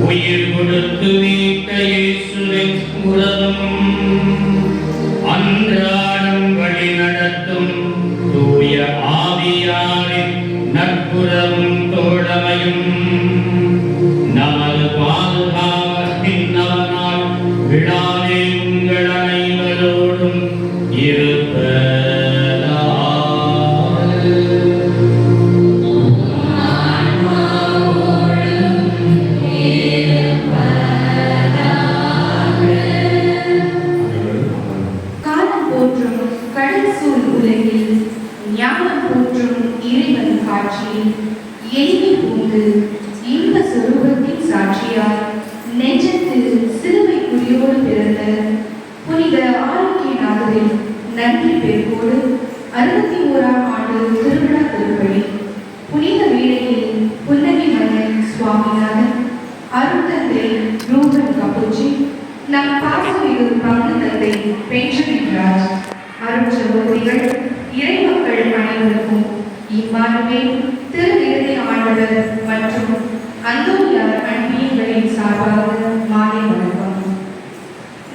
உயிர் கொடுத்து மீட்ட இயேசுவை உறவும் அன்றாடம் வழி நடத்தும் தூய ஆவியாரின் நட்புறவும் தோழமையும் நமது பாதுகாவலின் நலனால் விழாவே உங்கள் அனைவரோடும் இருப்பதாக. காலம் போற்றும் கடல் சூழ் உலகில் ஞானம் போற்றும் இறைவன் காட்சியில் எளிமை பூண்டு இன்ப சுரூபத்தின் சாட்சியார் நெஞ்சத்தில் சிலுவை குறியோடு பிறந்த புனித ஆரோக்கியநாதரின் நன்றி பெருக்கோடு 61ஆம் ஆண்டு திருவிழா திருப்பலி புனித வேளையில் புன்னகை மன்னன் சுவாமிநாதன் அருட்தந்தை ரூபன் கபூச்சி நம் பாசமிகு பங்கு தந்தை பெஞ்சமின் ராஜ் அருட்சகோதரிகள் இறைமக்கள் அனைவருக்கும் இம்மானுவேல் திரு இருதய ஆண்டவர் மற்றும் அந்தோனியார் அன்பியங்களின் சார்பாக மாலை வணக்கம்.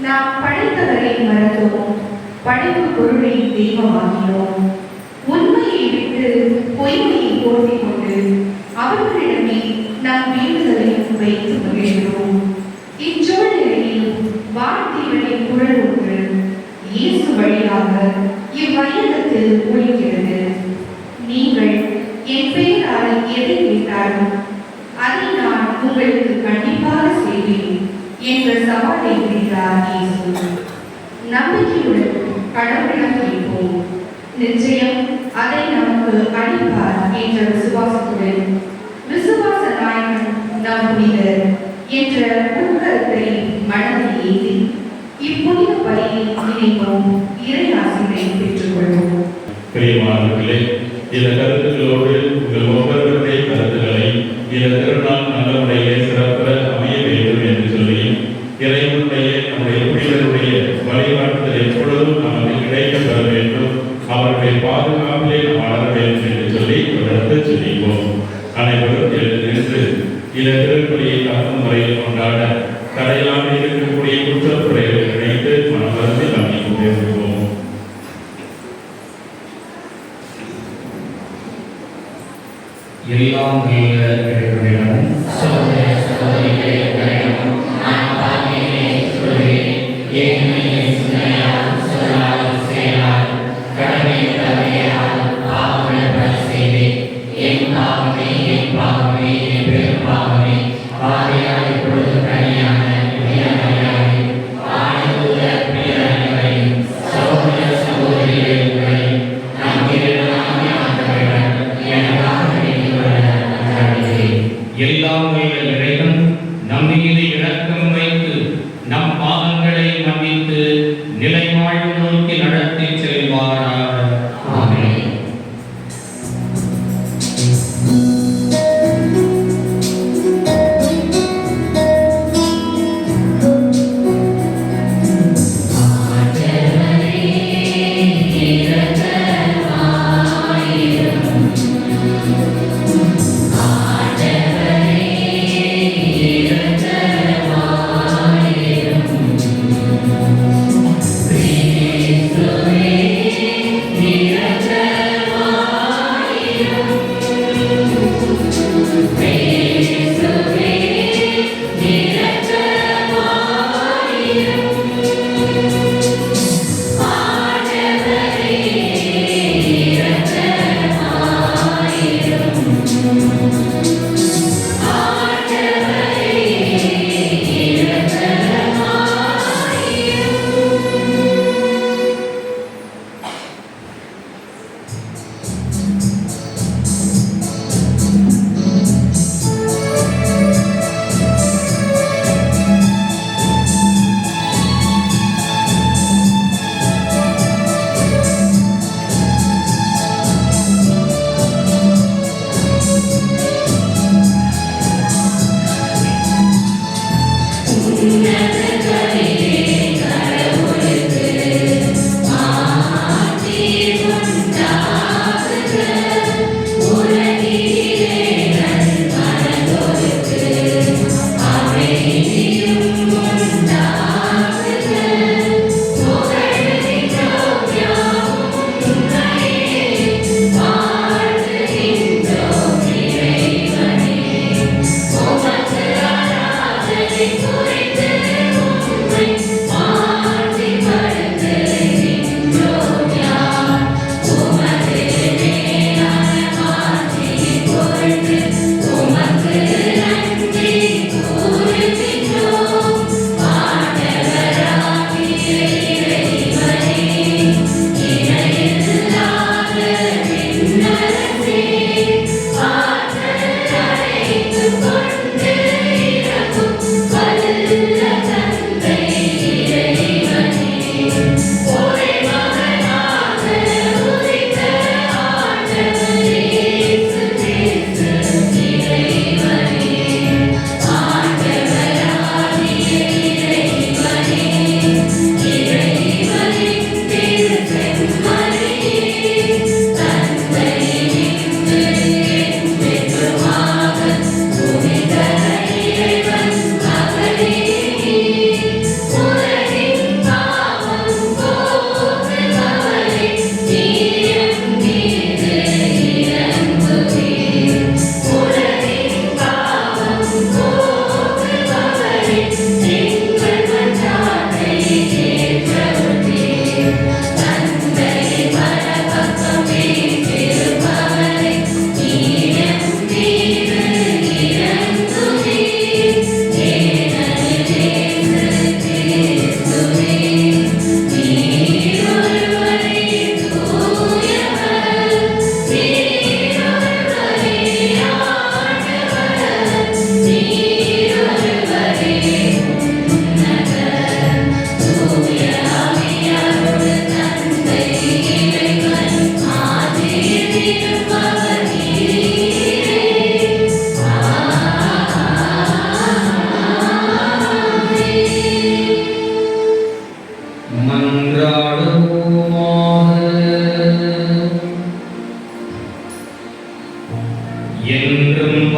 நாம் படைத்தவரை மறந்தோம், படைப்பு பொருளை தெய்வமாகினோம். உண்மையை விட்டு பொய்மையை போட்டிக் கொண்டு அவர்களிடமே நம் வேண்டுதலை வைத்து மகிழ்கிறோம். இச்சூழ்நிலையில் வார்த்தைகளின் குரல் ஒன்று இயேசு வழியாக இவ்வையகத்தில் ஒலிக்கிறது. நீங்கள் என் பெயரால் எதை கேட்டாலும் அதை நான் உங்களுக்கு கண்டிப்பாக செய்வேன் என்ற சவாலை விடுத்தார் இயேசு. நம்பிக்கையுடன் கடவுளிடம் கேட்போம், நிச்சயம் அதை நமக்கு அளிப்பார் என்ற விசுவாசத்துடன் விசுவாச நாயகன் நம் புனிதர் என்ற உட்கருத்தை மனதில் ஏந்தி இப்புனித பலியில் இணைவோம். இறை ஆசிரை பெற்றுக்கொள்வோம். பிரியமானவர்களே, இந்த கருத்துக்களோடு உங்கள் ஒவ்வொருவருடைய கருத்துக்களை இந்த திருநாள் நல்ல முறையிலே சிறப்புற அமைய வேண்டும் என்று சொல்லி இறைவனுடைய நம்முடைய புனிதருடைய வழிகாட்டுதல் எப்பொழுதும் நமக்கு கிடைக்கப்பெற வேண்டும், அவருடைய பாதுகாப்பிலே நாம் வளர வேண்டும் என்று சொல்லி தொடர்ந்து சொல்லிப்போம். அனைவரும் எழுந்து இந்த திருப்பலியை தகும் முறையில் கொண்டாட தடையாக இருக்கக்கூடிய குற்றப்புறைகளை இணைத்து மனமருந்து நம்பி கொண்டிருப்போம். எல்லாம் இறைவனிடமும் சகோதர சகோதரிகளிடமும் நான் தாழ்மையிலே சொல்கிறேன். ஏழ்மையை சிந்தையால் சொல்லால் செயலால் கடமை தவறையால் பாவங்கள் செய்தேன். என் பாவமே என் பாவமே என் பெரும் பாவமே. பாதையால் இப்பொழுது கனியான உயர்மையாகி ஆழ்ந்த பிரிய அனைவரையும் சகோதர சகோதரிகளையும் நம் இறைவனாகிய ஆண்டவரிடம் எனக்காக எல்லாம் இறைவன் நம் மீது இரக்கம் வைத்து நம் பாவங்களை மன்னித்து நிலை வாழ்வு நோக்கி நடத்தி செல்வாராக. ஆமென். கடவுளுக்கு ஆட்சி உண்டா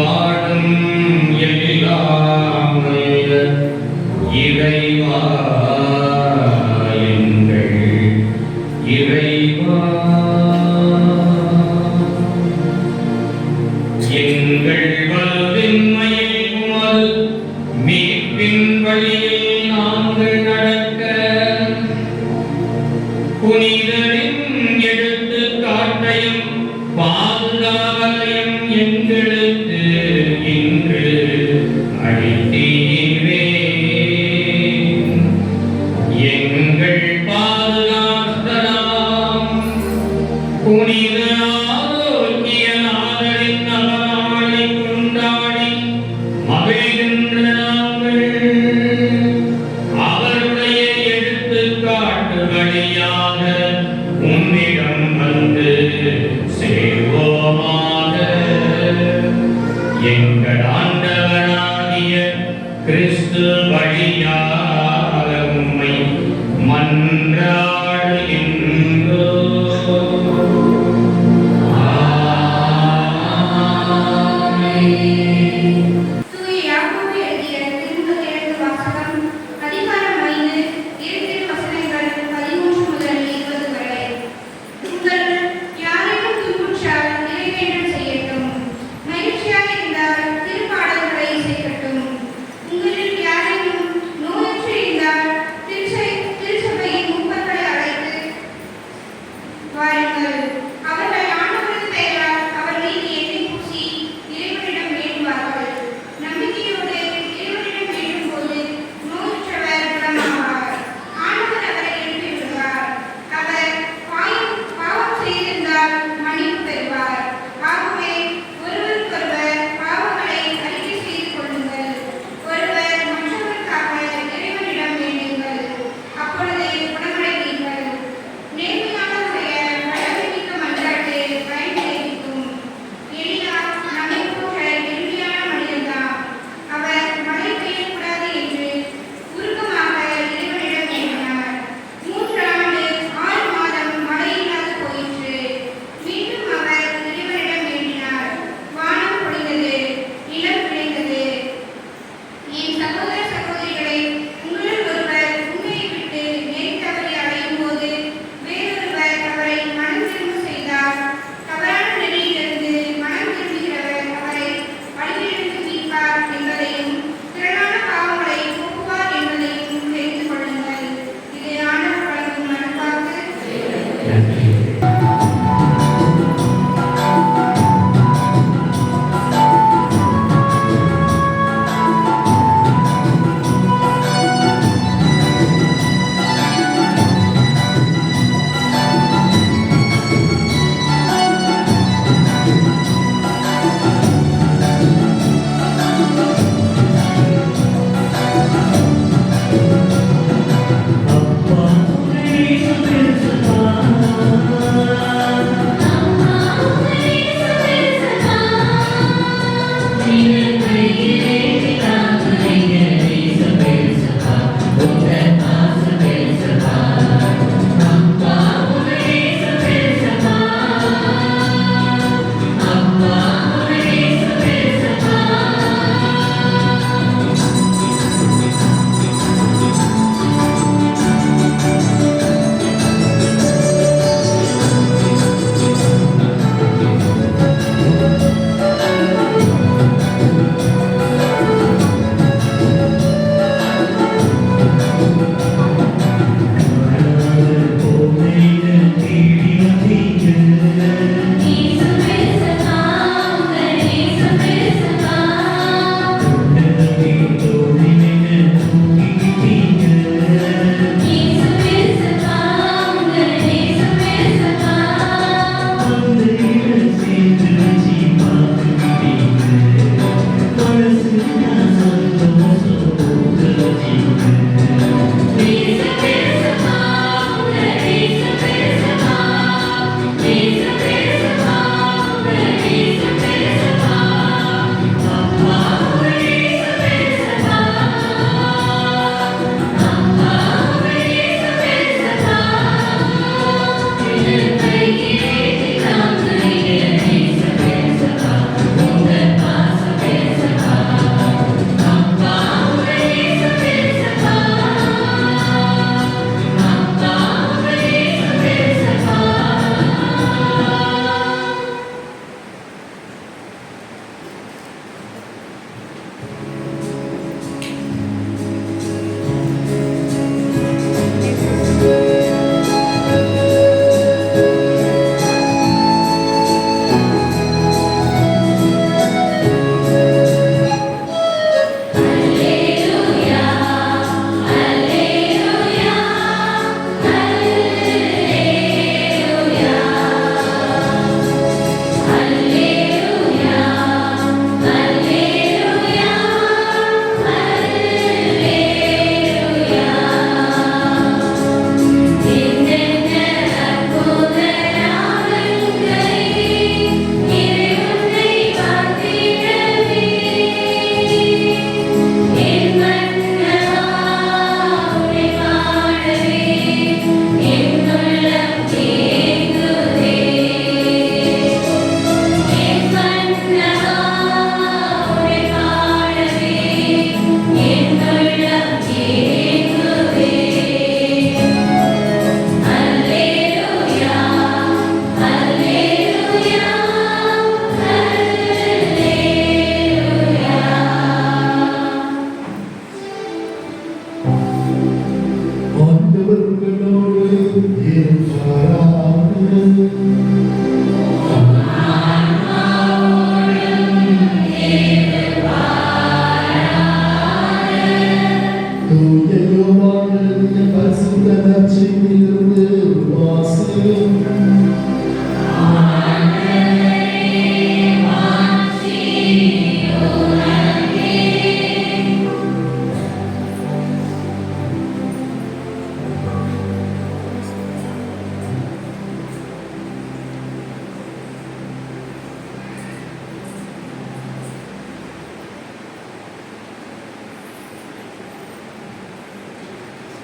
வாழும் எல்லாம் வல்ல இறைவா, எங்கள் இறைவா, எங்கள் வல்வின்மையை உமது மீட்பின் வழியில் நாங்கள் நடக்க புனிதரின் எடுத்துக்காட்டையும் பாதுகாவலையும் எங்களுக்கு இன்று அளித்தீரே. எங்கள் பாதுகாத்தலாம் புனித ஆரோக்கிய நாதரின் நலனாளை கொண்டாடி மகிழ்கின்ற நாங்கள் அவருடைய எடுத்துக்காட்டு வழியாக உம்மிடம் வந்து சேர்வோமாக. எங்கள் ஆண்டவராகிய கிறிஸ்து வழியாக உம்மை மன்றாடுகின்றோம்.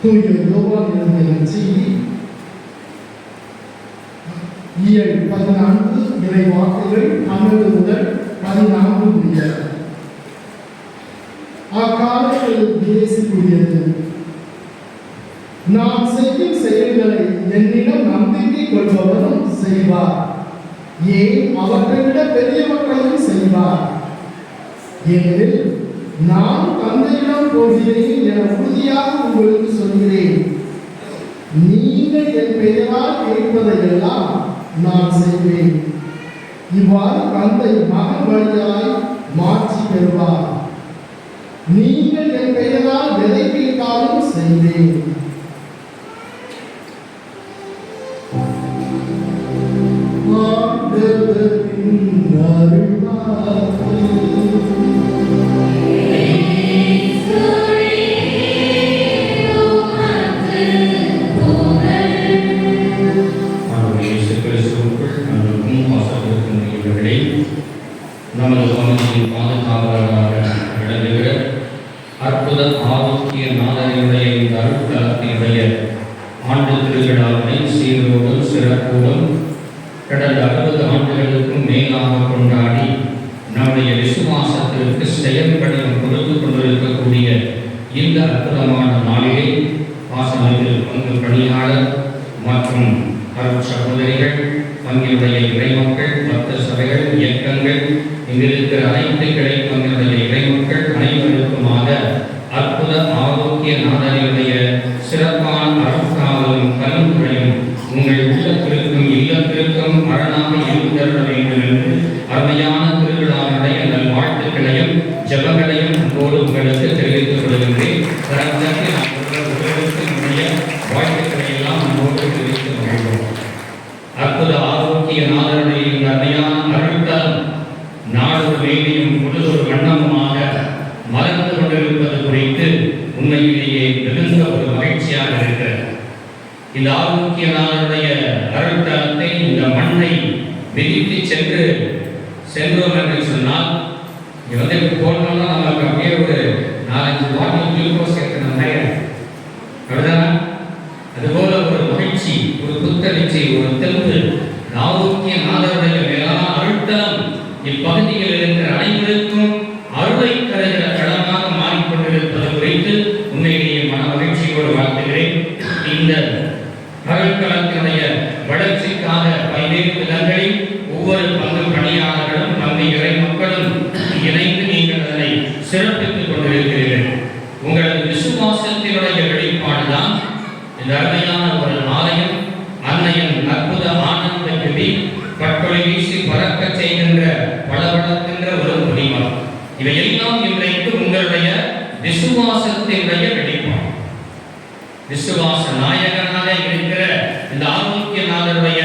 தூய யோவான் எழுதிய நற்செய்தி இயல் 14 இறை வார்த்தைகள் 12 முதல் 14 முடிய. அக்காலத்தில் இயேசு கூறியது, நான் செய்யும் செயல்களை என்னிடம் நம்பிக்கை கொள்பவரும் செய்வார், ஏன் அவற்றை விட பெரியவற்றையும் செய்வார். ஏனெனில் நான் தந்தையிடம் போகிறேன் என உறுதியாக உங்களுக்கு சொல்கிறேன். நீங்கள் என் பெயரால் கேட்பதையெல்லாம் நான் செய்வேன். இவ்வாறு தந்தை மகன் வழியாய் மாற்றி பெறுவார். நீங்கள் என் பெயரால் எதை கேட்டாலும் செய்வேன். நமது பகுதியின் பாதுகாவலராக விளங்குகிற அற்புத ஆரோக்கிய நாதனுடைய இந்த அருட்தலத்தினுடைய ஆண்டு திருவிழாவினை சீரோடும் சிறப்போடும் கடந்த 60 ஆண்டுகளுக்கும் மேலாக கொண்டாடி நம்முடைய விசுவாசத்திற்கு செயல்படம் கொடுத்து கொண்டிருக்கக்கூடிய இந்த அற்புதமான நாளிலே வாசனத்தில் பங்கு பணியாளர் மற்றும் அருள் சகோதரிகள், பங்கினுடைய இறைமக்கள், பக்த சபைகள், இயக்கங்கள், இங்கிருக்கிற அனைத்து கிளை பங்கினுடைய இறைமக்கள் அனைவருக்குமாக அற்புத ஆரோக்கிய நாதனுடைய சிறப்பான அருட்காவலும் கலந்துரையும் உங்கள் உள்ளத்திற்கும் இல்லத்திற்கும் அரணாக இருந்தருள வேண்டும் என்று அருமையான திருவிழாவுடைய நல்வாழ்த்துக்களையும் ஜெபங்களையும் அன்போடு உங்களுக்கு தெரிவித்துக் கொள்கின்றேன். தரத்திற்கு நான் உங்களுடைய வாழ்த்துக்களை எல்லாம் அன்போடு தெரிவித்து மகிழ்வோம். அற்புத ஆரோக்கிய நாதனுடைய இந்த அருமையான அருள்தலம் நாடொரு வேண்டியும் பொழுதொரு வண்ணமுமாக மலர்ந்து கொண்டிருப்பது குறித்து உண்மையிலேயே மிகுந்த ஒரு மகிழ்ச்சியாக இருக்கிறது. இந்த ஆரோக்கிய நாதனுடைய அருள்தலத்தை, இந்த மண்ணை மிதித்து சென்றோம் என்று சொன்னால், இங்கே வந்து போனோம்னா நமக்கு அப்படியே ஒரு 4-5 பாட்டில் குளுக்கோஸ் ஏற்றின மாதிரி அப்படிதானே? அதுபோல ஒரு மகிழ்ச்சி, ஒரு புத்தெழுச்சி, ஒரு தெம்பு, ஆரோக்கிய நாதனுடைய மேலான அருள்தலம் இப்பகுதியில் இருக்கிற அனைவருக்கும் அருளை தருகிற களமாக மாறிக்கொண்டிருப்பது குறித்து உண்மையிலேயே மன மகிழ்ச்சியோடு வாழ்த்துகிறேன். இந்த அருள்களத்தினுடைய வளர்ச்சிக்காக பல்வேறு விதங்களில் ஒவ்வொரு பங்கு பணியாளர்களும் பங்கு இறை மக்களும் இணைந்து நீங்கள் அதனை சிறப்பித்துக் கொண்டிருக்கிறீர்கள். உங்களது விசுவாசத்தினுடைய வெளிப்பாடுதான் இந்த அருமையான ஒரு ஆலயம். அன்னையின் அற்புத ஆனந்த கிளி கட்டொளி வீசி பறக்க செய்கின்ற பளபளக்கின்ற ஒரு புனிமம். இவையெல்லாம் இன்றைக்கு உங்களுடைய விசுவாசத்தினுடைய வெளிப்பாடு. விசுவாச நாயகனாக இருக்கிற இந்த ஆரோக்கிய நாதனுடைய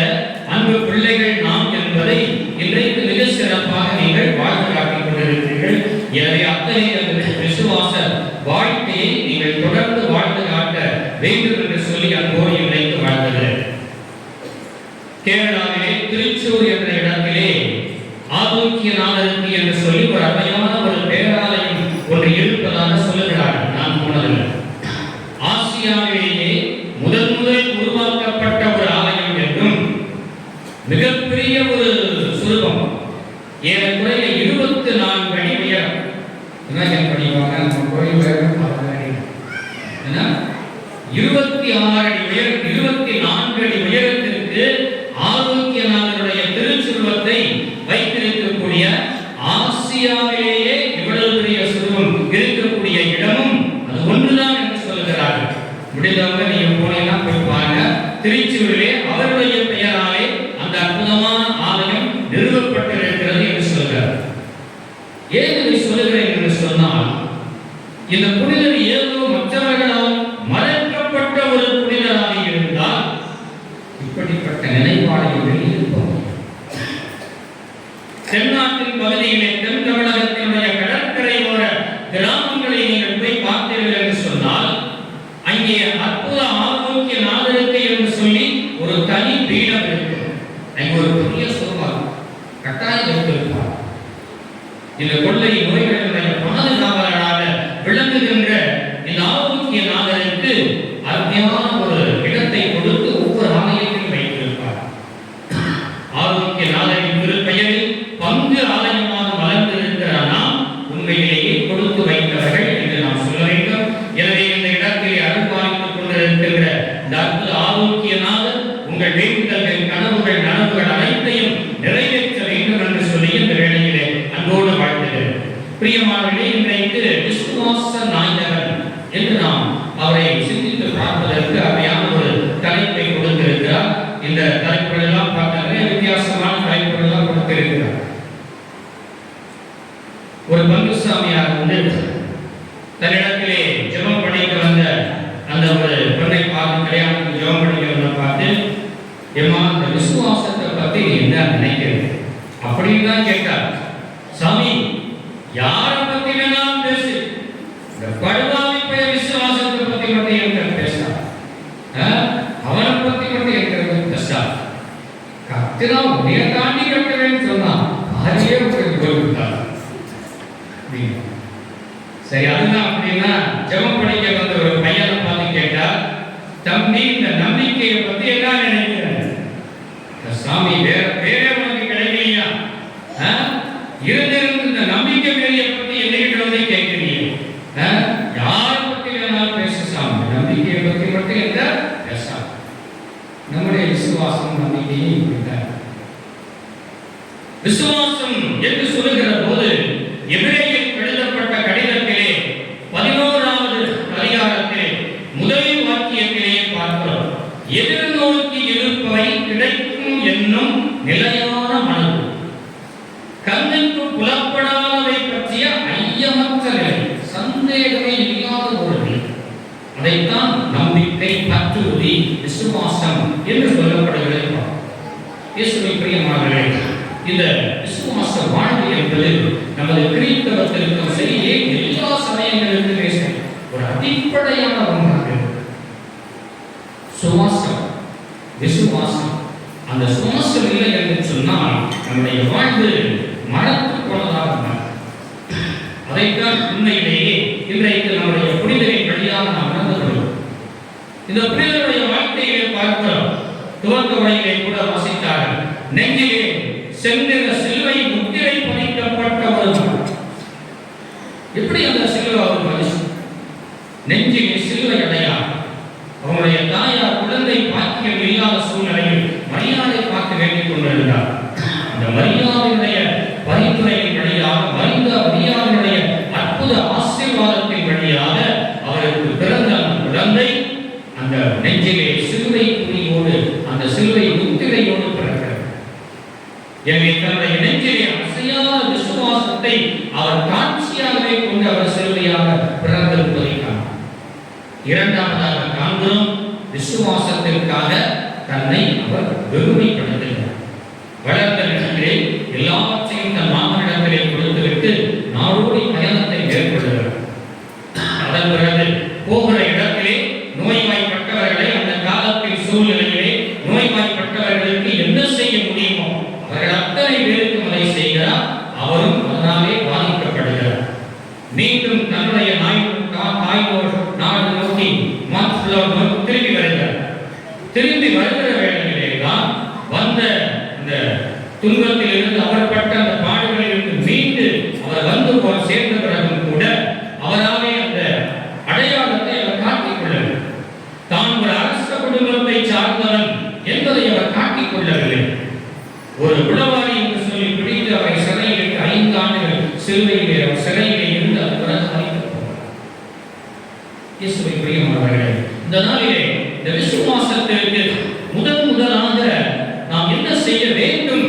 அன்பு பிள்ளைகள் நாம் என்பதை இன்றைக்கு மிக சிறப்பாக நீங்கள் வாழ்ந்து காட்டிக் கொண்டிருக்கிறீர்கள். எனவே அத்தகைய விசுவாச வாழ்க்கையை நீங்கள் தொடர்ந்து வாழ்ந்து காட்ட வேண்டும் என்று சொல்லி அன்போடு இன்றைக்கு வாழ்த்துகிறேன். கேரளாவிலே திருச்சூர் என்ற இடத்திலே ஆரோக்கிய நாதருக்கு என்று சொல்லி ஒரு அருமையான ஒரு பேராலயம் ஒன்று இருப்பதாக சொல்லுகிறார்கள். நான் போனதில்லை. ஆசியாவிலேயே முதல் உருவாக்கப்பட்ட ஒரு ஆலயம் என்றும் மிகப்பெரிய ஒரு சுரூபம், ஏறக்குறைய 24 அடி உயரம். படிவாங்க நம்ம கோயில் உயரம் 26 அடி உயரம், 24 அடி உயரத்திற்கு ஆரோக்கியநாதருடைய திருச்சுருவத்தை வைத்திருக்கக்கூடிய ஆசியாவிலேயே இவ்வளவு பெரிய சுருவம் இருக்கக்கூடிய இடமும் அது ஒன்றுதான் என்று சொல்கிறார்கள். முடிந்தவங்க நீங்க போனீங்கன்னா போய் பாருங்க. திருச்சூரிலே அவருடைய பெயராலே அந்த அற்புதமான ஆலயம் நிறுவப்பட்டிருக்கிறது என்று சொல்கிறார். ஏன் இதை சொல்லுகிறேன் என்று சொன்னால், இந்த புனிதர் ஏதோ மற்றவர்களால் மறைக்கப்பட்ட ஒரு புனிதராக இருந்தால் இப்படிப்பட்ட நிலைப்பாடை வெளியிருப்போம். தென்னாட்டின் பகுதியிலே தென் தமிழகத்தினுடைய கடற்கரையோர கிராமங்களை நீங்கள் போய் பார்த்தீர்கள் என்று சொன்னால், அங்கே அற்புத ஆரோக்கிய நாதருக்கு என்று சொல்லி ஒரு தனி பீடம் இருக்கும். அங்கே ஒரு பெரிய சோபா கட்டாயம் வைத்திருப்பார். இந்த கொள்ளை நோய்களுடைய பாதுகாவலராக விளங்குகின்ற இந்த ஆரோக்கிய நாதருக்கு அருமையான ஒரு இடத்தை கொடுத்து ஒவ்வொரு ஆலயத்திலும் வைத்திருப்பார். ஆரோக்கிய நாதரின் திருப்பெயரில் பங்கு ஆலயமாக மலர்ந்திருக்கிற நாம் உண்மையிலேயே கொடுத்து வைத்தவர்கள் என்று நாம் சொல்ல வேண்டும். எனவே இந்த இடத்திலே அருள்பாலித்துக் கொண்டிருக்கின்ற இந்த அற்புத ஆரோக்கிய நாதர் உங்கள் வேண்டுதல்கள், கனவுகள், நனவுகள் அனைத்தையும் நிறைவேற்ற வேண்டும் என்று சொல்லி இந்த வேளையிலே அன்போடு வாழ்த்துகிறேன். பிரியமானவர்களே, இன்றைக்கு விசுவாச நாயகன் என்று நாம் அவரை சிந்தித்து பார்ப்பதற்கு அவையான ஒரு தலைப்பை கொடுத்திருக்கிறார். இந்த தலைப்புகள் எல்லாம் பார்த்தாலே வித்தியாசமான தலைப்புகள் எல்லாம் கொடுத்திருக்கிறார். ஒரு பங்குசாமியார் வந்து தன்னிடத்திலே ஜெபம் படிக்க வந்த அந்த ஒரு பெண்ணை பார்த்து, கல்யாணத்துக்கு ஜெபம் படிக்க வந்த பார்த்து, ஏமா இந்த விசுவாசத்தை பத்தி நீ என்ன நினைக்கிறது அப்படின்னு தான் கேட்டார். சாமி, யாரை பத்தி வேணாலும் பேசு, இந்த படுவாமி போய் விசுவாசத்தை பத்தி மட்டும் எனக்கு பேசா, அவனை பத்தி மட்டும் எனக்கு பேசா, கத்தினா உன்னைய தாண்டி கட்டுவேன்னு சொன்னான். அதையே போய்விட்டார். சரி, அதுதான் அப்படின்னா ஜெபம் படிக்க வந்த ஒரு பையனை பார்த்து கேட்டா, தம்பி இந்த நம்பிக்கையை பத்தி என்ன நினைக்கிறேன்? சாமி, வேற உனக்கு கிடைக்கலையா? இருந்திருந்து இந்த நம்பிக்கை வேலையை பத்தி என்னகிட்ட வந்து கேட்கிறீங்க. யாரை பத்தி வேணாலும் பேச சாமி, நம்பிக்கையை பத்தி மட்டும் என்ன பேசாம. நம்முடைய விசுவாசம் நம்பிக்கையும் இப்படித்தான். விசுவாசம் என்று சொல்லுகிற போது எபிரேயர் எழுதப்பட்ட கடிதத்திலே 11வது அதிகாரத்திலே முதல் வாக்கியத்திலேயே பார்க்கிறோம். எதிர்நோக்கி இருப்பவை கிடைக்கும் என்னும் நிலையான மனது, கண்ணுக்கு புலப்படாதவை பற்றிய ஐயமற்ற நிலை, சந்தேகமே இல்லாத ஒரு நிலை, அதைத்தான் நம்பிக்கை, பற்றுறுதி, விசுவாசம் என்று சொல்லப்படுகிறது. இயேசுவை பிரியமானவர்களே, இந்த விசுவாச வாழ்வு என்பது நமது கிறிஸ்தவத்திற்கும் சரியே எல்லா சமயங்களிலுமே சரி ஒரு அடிப்படையான ஒன்றாக சுவாசம், விசுவாசம். அந்த சுவாசம் இல்லை என்று சொன்னால் நம்முடைய வாழ்வு மறத்து போனதாக. அதைத்தான் உண்மையிலேயே இன்றைக்கு நம்முடைய புனிதரின் வழியாக நாம் நடந்து கொள்வோம். இந்த புனிதருடைய வாழ்க்கையை பார்க்கிறோம். துவக்க வழியிலே கூட வாசித்தார்கள். நெஞ்சிலே செந்திர சிலுவை முத்திரை பதிக்கப்பட்ட ஒரு, எப்படி அந்த சிலுவை அவர் மனுஷன் நெஞ்சிலே சிலுவை அடையார். அவருடைய தாயார் குழந்தை பாக்கியம் இல்லாத சூழ்நிலையில் மரியாதை பார்க்க வேண்டிக் கொண்டிருந்தார். அந்த மரியாதையுடைய பரிந்துரையின் வழியாக, மரியாதையுடைய அற்புத ஆசீர்வாதத்தின் வழியாக அவருக்கு பிறந்த அந்த குழந்தை அந்த நெஞ்சிலே சிலுவை குறியோடு, அந்த சிலுவை முத்திரையோடு பிறக்கிறது. எனவே தன்னுடைய நெஞ்சிலே அசையாத விசுவாசத்தை அவர் காட்சியாகவே கொண்டு அவர் சிலுவையாக பிறந்திருப்பதை காணலாம். இரண்டாவதாக காண்கிறோம், விசுவாசத்திற்காக தன்னை அவர் வெறுமைப்படுத்துகிறார். வளர்ந்த நிலத்திலே எல்லாவற்றையும் தன் மாமனிடத்திலே கொடுத்துவிட்டு நாடோடி பயணத்தை மேற்கொள்கிறார். அதன் பிறகு போகிற இடத்திலே நோய்வாய்ப்பட்டவர்களை, அந்த காலத்தில் சூழ்நிலையிலே நோய்வாய்ப்பட்டவர்களுக்கு என்ன செய்ய முடியுமோ அவர்கள் அத்தனை பேருக்கும் அதை செய்கிறார். அவரும் அதனாலே பாதிக்கப்படுகிறார். மீண்டும் தன்னுடைய நாடு நோக்கி திரும்பி வருகிறார். திரும்பி வருகிற வேளையிலே தான் வந்த அந்த துன்பத்தில் இருந்து, அவர் பட்ட அந்த பாடுகளில் இருந்து மீண்டு அவர் வந்து சேர்ந்த பிறகும் கூட அவராலே அந்த அடையாளத்தை அவர் காட்டிக் கொள்ளவில்லை. தான் ஒரு அரச குடும்பத்தை சார்ந்தவன் என்பதை அவர் காட்டிக் கொள்ளவில்லை. ஒரு உளவாளி என்று சொல்லி பிடித்து அவரை சிறையில் 5 ஆண்டுகள் சிலுவையிலே அவர் சிறையிலே இருந்து அது பிறகு அறிவிக்கப்பட்டார். இயேசுவை பிரியமானவர்களே, இந்த நாளிலே இந்த விசுவாசத்திற்கு முதலாக நாம் என்ன செய்ய வேண்டும்,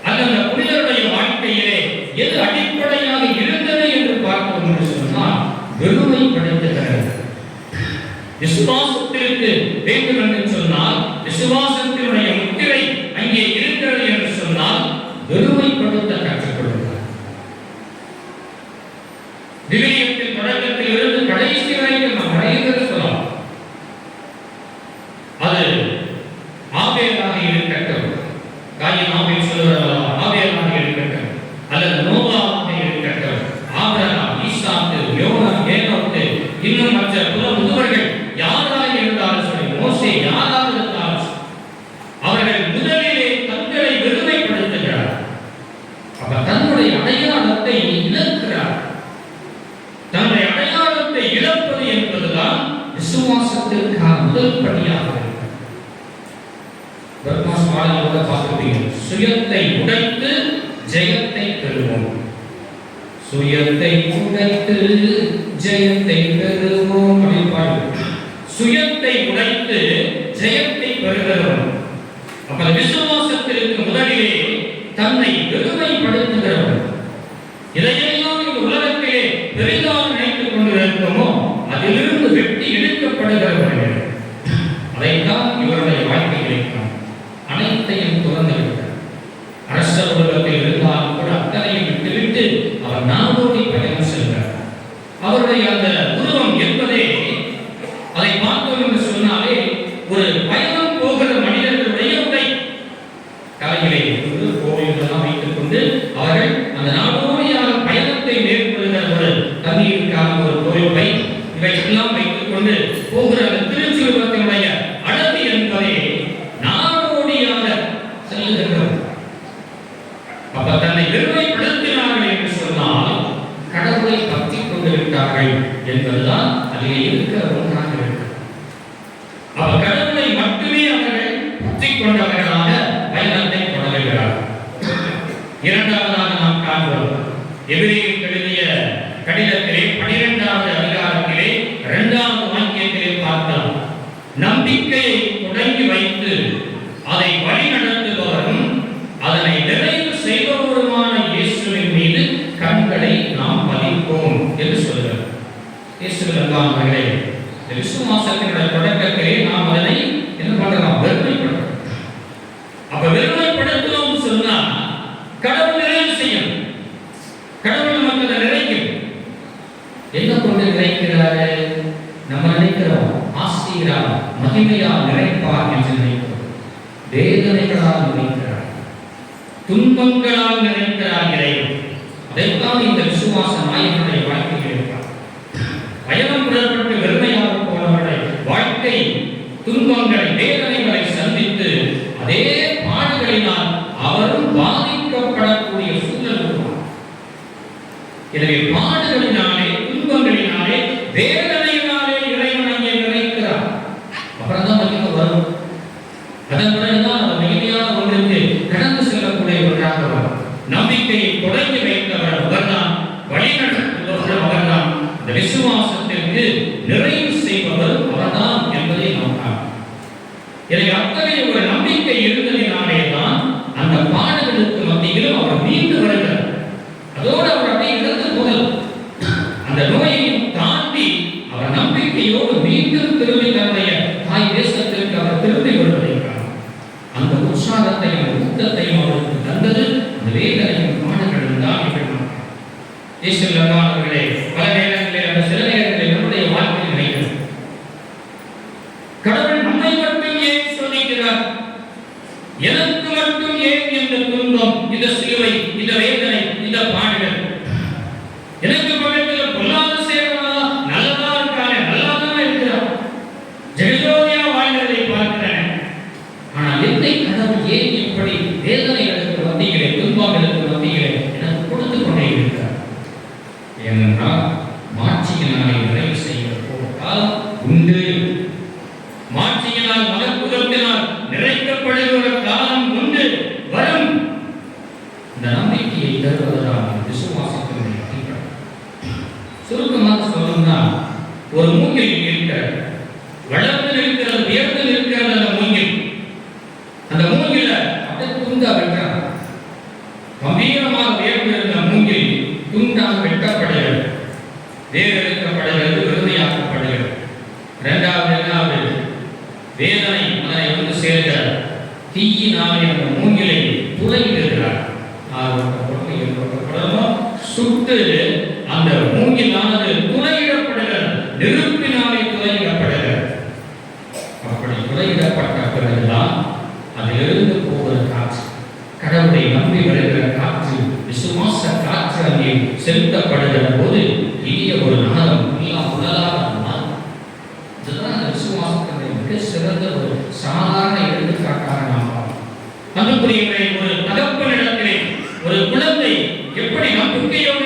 அல்லது புனிதருடைய வாழ்க்கையிலே எது அடிப்படையாக இருந்தது என்று பார்ப்போம் என்று சொன்னால் வெறுமைப்படுத்துகிறது. விசுவாசத்திற்கு வேண்டும் என்று சொன்னால், விசுவாசத்தினுடைய முத்திரை அங்கே இருக்கிறது என்று சொன்னால் வெறுமைப்படுத்த கற்றுக்கொள்கிறார். விவிலியத்தின் தொடக்கத்தில் இருந்து கடைசி வரைக்கும் நாம் அனைவரும் சொல்லலாம். அது ஆபேலாக இருக்கட்டும், காயின் ஆபேல் சொல்லுவதா, ஆபேலாக இருக்கட்டும், அல்லது நோவாவாக இருக்கட்டும், ஆபிரகாம், ஈசாக்கு, யோனா, ஏனோக்கு, இன்னும் மற்ற புற முதுவர்கள் யாராக அடையாளத்தை இழக்கிறார். தன்னுடைய அடையாளத்தை இழப்பது என்பதுதான் விசுவாசத்திற்கான முதல் படியாக இருக்கிறது. பத்மாஸ் பாடலோட பார்த்துட்டீங்க. சுயத்தை உடைத்து ஜெயத்தை பெறுவோம். சுயத்தை உடைத்து ஜெயத்தை பெறுவோம் அப்படின்னு பாடுவோம். சுயத்தை உடைத்து ஜெயத்தை பெறுகிறோம். அப்ப விசுவாசத்திற்கு முதலிலே தன்னை பெருமைப்படுத்துகிறவன். இதையெல்லாம் இந்த உலகத்திலே பெரிதாக நினைத்துக் கொண்டிருக்கிறோமோ அதிலிருந்து வெட்டி எடுக்கப்படுகிறவர்கள். அதைத்தான் இவருடைய வாழ்க்கையில் அனைத்தையும் துறந்து விட்டார். அரச உலகத்தில் இருந்தாலும் கூட அத்தனையும் விட்டுவிட்டு அவர் நாடோடி பயணம் செல்கிறார். அவருடைய அந்த உருவம் என்பதே அதை பார்த்தோம் என்று சொன்னாலே ஒரு பயணம் போகிற மனிதர்களுடைய உடை. தலையிலே கோவில்களெல்லாம் வைத்துக் கொண்டு அவர்கள் அந்த நாடோடியாக பயணத்தை மேற்கொள்கிற ஒரு தண்ணீருக்கான ஒரு கோயிலை இவையெல்லாம் வைத்துக் கொண்டு போகிற அந்த திருச்சுருவத்தினுடைய அழகு என்பதே நாடோடியாக செல்லுகின்றோம். அப்ப தன்னை பெருமைப்படுத்தினார்கள் என்று சொன்னால் கடவுளை பற்றி கொண்டு விட்டார்கள் என்பதுதான் அதிலே இருக்கிற ஒன்றாக இருக்கிறது. அப்ப கடவுளை மட்டுமே அவர்கள் பற்றி கொண்டவர்களாக பயணத்தை தொடங்குகிறார். இரண்டாவதாக நாம் காண்கிறோம் எபிரேயருக்கு எழுதிய கடிதத்திலே 12வது அதிகாரத்திலே 2வது வாக்கியத்திலே பார்த்தால் நம்பிக்கையை தொடங்கி வைத்து அதை வழிநடத்துபவரும் அதனை நிறைவு செய்பவருமான இயேசுவின் மீது கண்களை நாம் பதிப்போம் என்று சொல்கிறார். இயேசுவின் அன்பானவர்களே, விசுவாசத்தினுடைய தொடக்கத்திலே நாம் அதனை என்ன பண்றோம்? வெறுமைப்படுத்தும். அப்ப வெறுமைப்படுத்தணும் சொன்னா கடவுள் நிறைவு செய்யும். கடவுள் நமக்கு நிறைக்கும். என்ன கொண்டு நிறைக்கிறாரு? நம்ம நினைக்கிறோம் ஆசீரால் மகிமையால் நிறைப்பார் என்று நினைக்கிறோம். வேதனைகளால் நிறைக்கிறார், துன்பங்களால் நிறைக்கிறார் இறைவன். அதைத்தான் இந்த விசுவாச நாயகனுடைய வாழ்க்கையில் இருக்கிறார். பயணம் புறப்பட்டு வெறுமையாக போனவருடைய வாழ்க்கை துன்பங்களை வேதனைகளை சந்தித்து அதே பாடுகளினால் அவரும் பாதிக்கப்படக்கூடிய சூழல் உருவாகும். எனவே பாடுகளினாலே துன்பங்களினாலே வேதனையினாலே இறைவன் அங்கே நிறைக்கிறார். அப்புறம் தான் மகிமை வரும். அதன் பிறகுதான் அந்த மகிமையான ஒன்றுக்கு கடந்து செல்லக்கூடிய ஒன்றாக வரும். நம்பிக்கையை தொடங்கி வைத்தவர் அவர்தான், வழிநடத்துபவர் அவர்தான், இந்த விசுவாசத்திற்கு நிறைவு செய்பவர் அவர்தான் என்பதை நாம் காணலாம். எனவே அத்தகைய ஒரு நம்பிக்கை இருந்ததினாலே தான் அந்த பாடுகளுக்கு மத்தியிலும் அவர் மீண்டு வருகிறார். அதோடு அவர் அப்படியே இறந்து போதல் அந்த நோயையும் தாண்டி அவர் நம்பிக்கையோடு மீண்டும் திரும்பி தன்னுடைய தாய் தேசத்திற்கு அவர் திரும்பி வருவதை காணலாம். அந்த உற்சாகத்தையும் ஊக்கத்தையும் அவருக்கு தந்தது அந்த வேதனையும் பாடுகளும் தான் நிகழ்ந்தார். இயேசுவின் பல நேரங்களில் அந்த சில நேரங்களில் நம்முடைய வாழ்க்கையில் நினைக்கிறது. கடவுள் நம்மை மட்டும் ஏன் சோதிக்கிறார்? எனக்கு மட்டும் ஏன் இந்த துன்பம், இந்த சிலுவை, இந்த வேதனை, இந்த பாடுகள்? எனக்கு பக்கத்தில் பொல்லாத சேவனா நல்லதா இருக்கானே, நல்லாதான் இருக்கிறான், ஜெகஜோதியா வாழ்கிறதை பார்க்கிறேன். ஆனால் என்னை கடவுள் ஏன் இப்படி வேதனைகளுக்கு மத்தியிலே, துன்பங்களுக்கு மத்தியிலே எனக்கு கொடுத்து கொண்டே இருக்கிறார்? ஏனென்றால் மாட்சியினாலே நிறைவு செய்ய போட்டால் உண்டு. மாட்சியினால் மகத்துவத்தினால் நிறைக்கப்படுகிற காலம் உண்டு, வரும். இந்த நம்பிக்கையை தருவதால் விசுவாசத்தினுடைய அடிப்படை. சுருக்கமாக சொல்லணும்னா ஒரு மூங்கில் இருக்கிற வளர்ந்து இருக்கிறது, உயர்ந்து இருக்கிறது. அந்த மூங்கில், அந்த மூங்கில அப்படியே துண்டா வெட்டுறாங்க. கம்பீரமாக உயர்ந்திருந்த மூங்கில் துண்டாக வெட்டப்படுகிறது, வேறு எடுக்கப்படுகிறது, விருதையாக்கப்படுகிறது. இரண்டாவது வேதனை அதனை வந்து சேர்க்கிறார். தீயினாலே அந்த மூங்கிலை துளையிடுகிறார். சுட்டு அந்த மூங்கிலானது துளையிடப்படுகிறது, நெருப்பினாலே துளையிடப்படுகிறது. அப்படி துளையிடப்பட்ட பிறகுதான் அதிலிருந்து போகிற காற்று, கடவுளை நம்பி வருகிற காற்று, விசுவாச காற்று அங்கே செலுத்தப்படுகிற போது இனிய ஒரு நாதம் எல்லாம் உடலாக மாறும். இதுதான் அந்த விசுவாசத்தினுடைய மிக சிறந்த ஒரு சாதாரண எடுத்துக்காட்டாக நாம் அன்புக்குரியவரை, ஒரு தகப்பனிடத்திலே ஒரு குழந்தை எப்படி நம்பிக்கையோடு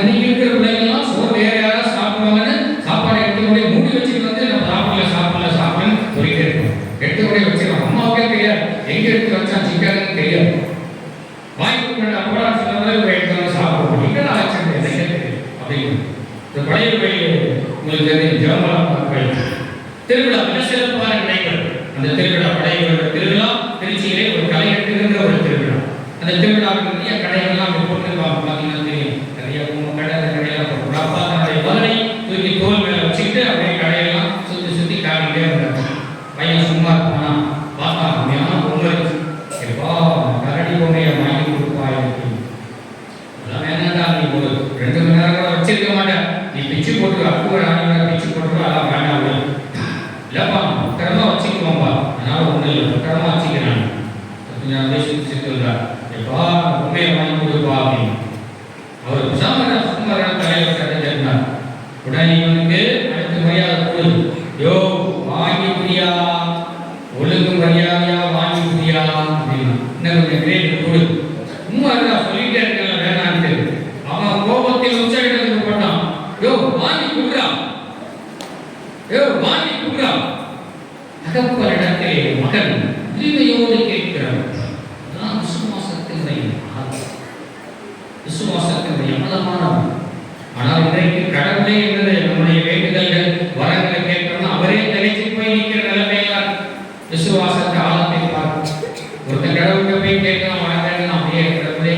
இன்னைக்கு இருக்கிற பிள்ளைங்கலாம் சோறு வேற யாராவது சாப்பிடுவாங்கன்னு சாப்பாடை எடுத்து கூட மூடி வச்சுட்டு வந்து நம்ம சாப்பிடலன்னு சொல்லிட்டே இருக்கோம். எடுத்து கூட வச்சிருக்கோம். அம்மாவுக்கே தெரியாது எங்க எடுத்து வச்சா சிக்கன் தெரியாது. வாய்ப்பு அப்பா சில பேர் எடுத்து வந்து சாப்பிடுவோம். எங்க ஆச்சு அப்படின்னு இந்த பழைய கோயில் உங்களுக்கு தெரியும். ஜெகமலா கோயில் திருவிழா மிக சிறப்பாக நடைபெறும். அந்த திருவிழா பழைய திருவிழா திருச்சியிலே ஒரு கலை எட்டுகின்ற ஒரு திருவிழா. அந்த திருவிழாவுக்கு நிறைய கடைகள்லாம் போட்டுருப்பாங்க. பார்த்தீங்கன்னா தெரியும். நிறைய கடை அந்த கடையெல்லாம் போட்டு அப்பா தன்னுடைய மகனை தூக்கி தோல் மேலே வச்சுக்கிட்டு அப்படியே கடையெல்லாம் சுற்றி காட்டிகிட்டே இருந்தாங்க. பையன் சும்மா இருப்பானா பார்த்தா அப்படின்னா பொங்கல் எப்பா கரடி பொம்மையை வாங்கி கொடுப்பா இருக்கு. அதெல்லாம் வேணாண்டா, நீ ஒரு 2 மணி நேரம் கூட வச்சிருக்க மாட்டேன், நீ பிச்சு போட்டு அப்புறம் ஆணிகளை பிச்சு போட்டு அதெல்லாம் வேண்டாம் இல்லப்பா பத்திரமா வச்சுக்குவோம்பா. அதனால ஒன்றும் இல்லை, பத்திரமா வச்சுக்கிறான். சொல்றார் எப்பா உண்மையை வாங்கி கொடுப்பா அப்படின்னு. அவர் சும்மா தலைவர் கட்டிருந்தார். உடனே இவனுக்கு அடுத்த மரியாதை கொடு. யோ வாங்கி புரியா, ஒழுங்கு மரியாதையா வாங்கி புரியா அப்படின்னு இன்னும் கொஞ்சம் கிரேட் கொடு. சும்மா சொல்லிட்டே இருக்கல வேணான்ட்டு அவன் கோபத்தில் உச்சரிடத்துக்கு போட்டான். யோ வாங்கி கொடுறா, யோ வாங்கி கொடுறா. அகப்பரிடத்திலே மகன் உரிமையோடு கேட்கிறார். விசுவாசத்தினுடைய மதமானவன். ஆனால் இன்றைக்கு கடவுளே என்பது நம்முடைய வேண்டுதல்கள் வரங்களை கேட்கணும் அவரே தனிச்சு போய் நிற்கிற நிலைமையில விசுவாசத்தை ஆழத்தை பார்க்கும். ஒருத்தர் கடவுள்கிட்ட போய் கேட்கலாம் வளர்ந்தேன்னு அப்படியே இருக்கிறவங்களே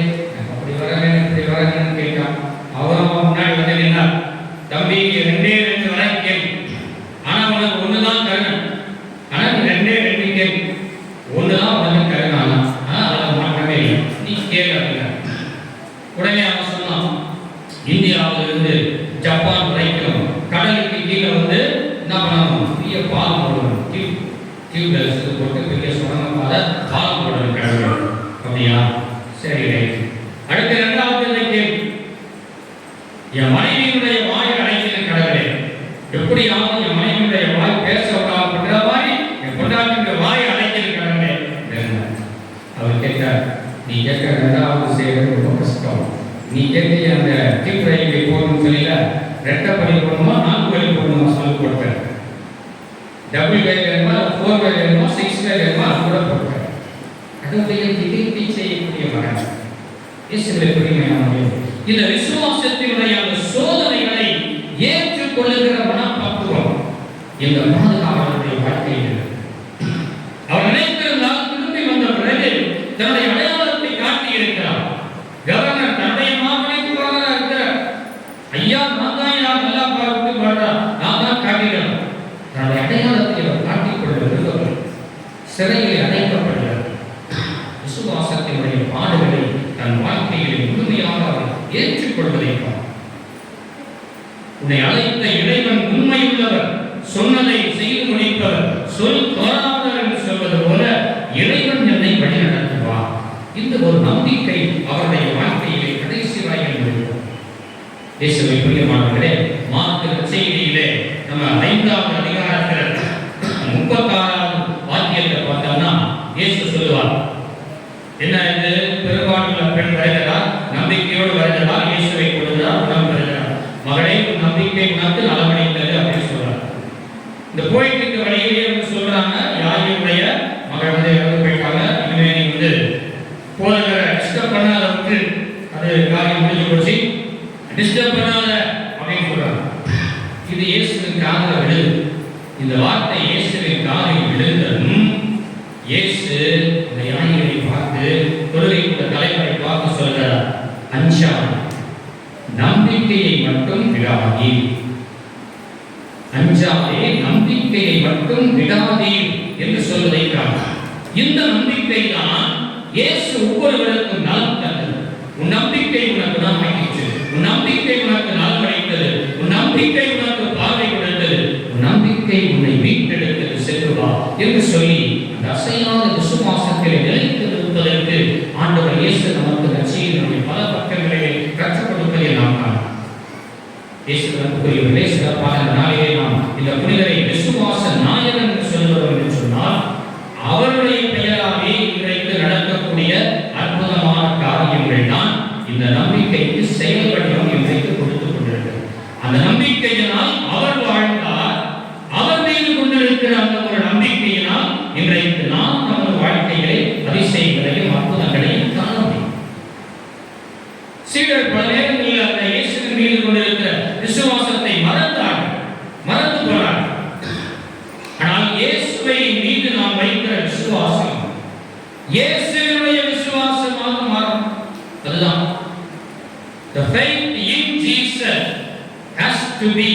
அப்படி வரவேன் இப்படி வரவேன்னு கேட்கான். அவரும் முன்னாடி வந்து நின்றார். தம்பி 2 வரை கேள்வி, ஆனா உனக்கு ஒண்ணுதான் தரணும். ஆனா நீ 2 கேள்வி, ஒண்ணுதான் உனக்கு தரணும். ஆனா அதில் மாற்றமே இல்லை, நீ கேள்வி அப்படின்னா. உடனே அவன் சொன்னான், இந்தியாவிலிருந்து ஜப்பான் வரைக்கும் கடலுக்கு கீழே வந்து என்ன பண்ணணும், பெரிய பாலம் போடணும், டியூப்லெஸ் போட்டு பெரிய சுரங்கம் பாலம் போடணும் கடவுள். அப்படியா, சரி ரைட். அடுத்த 2வது கேள்வி, என் மனைவியுடைய வாய் அடைக்கிற கடவுளே, எப்படியாவது என் மனைவியுடைய வாய் பேச விடாம மாதிரி என் பொண்டாட்டியுடைய வாய் அடைக்கிற கடவுளே. அவர் கேட்டார், நீ கேட்க 2வது செய்யறது ரொம்ப கஷ்டம். நீ கேட்க அந்த டியூப் ரயில்வே போகணும்னு சொல்லல, 2 படி போகணுமா 4 வழி போகணுமா சொல்லி கொடுத்தேன். டபுள் வே வேணுமா 4 வே வேணுமா 6 வே வேணுமா அது கூட கொடுத்தேன். கடவுளையை திடீர்னு செய்யக்கூடிய மகன் இயேசுவை புரிமையானவர்கள். இந்த விசுவாசத்தினுடைய அந்த சோதனைகளை ஏற்றுக்கொள்ளுகிற மனப்பக்குவம் இந்த பாதுகாவலருடைய வாழ்க்கையில் அவர் நினைத்திருந்தால் திரும்பி வந்த பிறகு தன்னுடைய அடையாளத்தை காட்டி இருக்கிறார். கவர்னர் தன்னுடைய மாமனைக்கு இருக்கிறார். ஐயா நான் தான் யார் நல்லா பார்த்து பாடுறா, நான் தான் காட்டுகிறேன். தன்னுடைய அடையாளத்தை அவர் காட்டிக் கொள்வது சிறையில் அடைக்கப்படுகிறார். விசுவாசத்தினுடைய பாடுகளை தன் வாழ்க்கையில் முழுமையாக அவர் ஏற்றுக்கொள்வதை உன்னை அழைத்த இறைவன் உண்மையுள்ளவர், சொன்னதை செய்து முடிப்பவர், சொல் தோறாதவர் என்று சொல்வது போல இறைவன் என்னை வழிநடத்துவார். இந்த ஒரு நம்பிக்கை அவருடைய வாழ்க்கையிலே கடைசி வரையில் இருக்கும். இயேசுவை பிரியமானவர்களே, மார்க்கு செய்தியிலே நம்ம 5வது அதிகாரத்தில் 36வது வாக்கியத்தை பார்த்தோம்னா இயேசு சொல்லுவார், என்ன இது பெரும்பாலுள்ள பெண் வருகிறார், நம்பிக்கையோடு வருகிறார், இயேசுவை கொடுக்கிறார், உணவு வருகிறார், மகளே நம்பிக்கை உனக்கு நலமடைந்தது அப்படின்னு சொல்றார். இந்த போயிட்டு வழியிலே சொல்றாங்க, யாருடைய மகள் வந்து இறந்து போயிட்டாங்க, இனிமே நீ வந்து போகிற டிஸ்டர்ப் பண்ணாத விட்டு அது காரியம் முடிஞ்சு போச்சு, டிஸ்டர்ப் பண்ணாத அப்படின்னு சொல்றாங்க. இது இயேசுவின் காதில் விழுது. இந்த வார்த்தை இயேசுவின் காதில் விழுந்ததும் இயேசு அந்த யானையை பார்த்து தொழுகைக்குள்ள தலைவரை பார்த்து சொல்றார், அஞ்சாதே, நம்பிக்கையை மட்டும் விடாதே, அஞ்சாதே, நம்பிக்கையை மட்டும் விடாதே என்று சொல்வதை காணலாம். இந்த நம்பிக்கை தான் இயேசு ஒவ்வொருவருக்கும் நலம் தந்தது. உன் நம்பிக்கை உனக்கு தான் ஆயிற்று, உன் நம்பிக்கை உனக்கு நலம் அளித்தது, உன் நம்பிக்கை உனக்கு பார்வை கொடுத்தது, உன் நம்பிக்கை உன்னை மீட்டெடுத்தது, செல்வா என்று சொல்லி அந்த அசையாத விசுவாசத்தில் நிலைத்து நிற்பதற்கு ஆண்டவர் இயேசு நமக்கு நற்செய்தியினுடைய பல பக்கங்களிலே கற்றுக் கொடுப்பதை நாம் காணலாம். இயேசுவுக்குரிய சிறப்பான நாளிலே நாம் இந்த புனிதரை விசுவாச நாயகன் என்று சொல்கிறோம் என்று சொன்னால் அவருடைய பெயராலே இன்றைக்கு நடக்கக்கூடிய அற்புதமான காரியங்கள் தான் இந்த நம்பிக்கைக்கு செயல்படுகிறோம் இன்றைக்கு அந்த நம்பிக்கையினால் அவர் வாழ்ந்தார். அவர் மீது கொண்டிருக்கிற அந்த ஒரு நம்பிக்கையினால் இன்றைக்கு நாம் நமது வாழ்க்கையிலே அதிசயங்களையும் அற்புதங்களையும் காண முடியும். சீடர் பல நேரங்களில் அந்த இயேசுவின் மீது கொண்டிருக்கிற விசுவாசத்தை மறந்து போனார்கள். ஆனால் இயேசுவை மீது நாம் வைக்கிற விசுவாசம் இயேசுவினுடைய விசுவாசமாக மாறும். அதுதான் the faith in Jesus has to be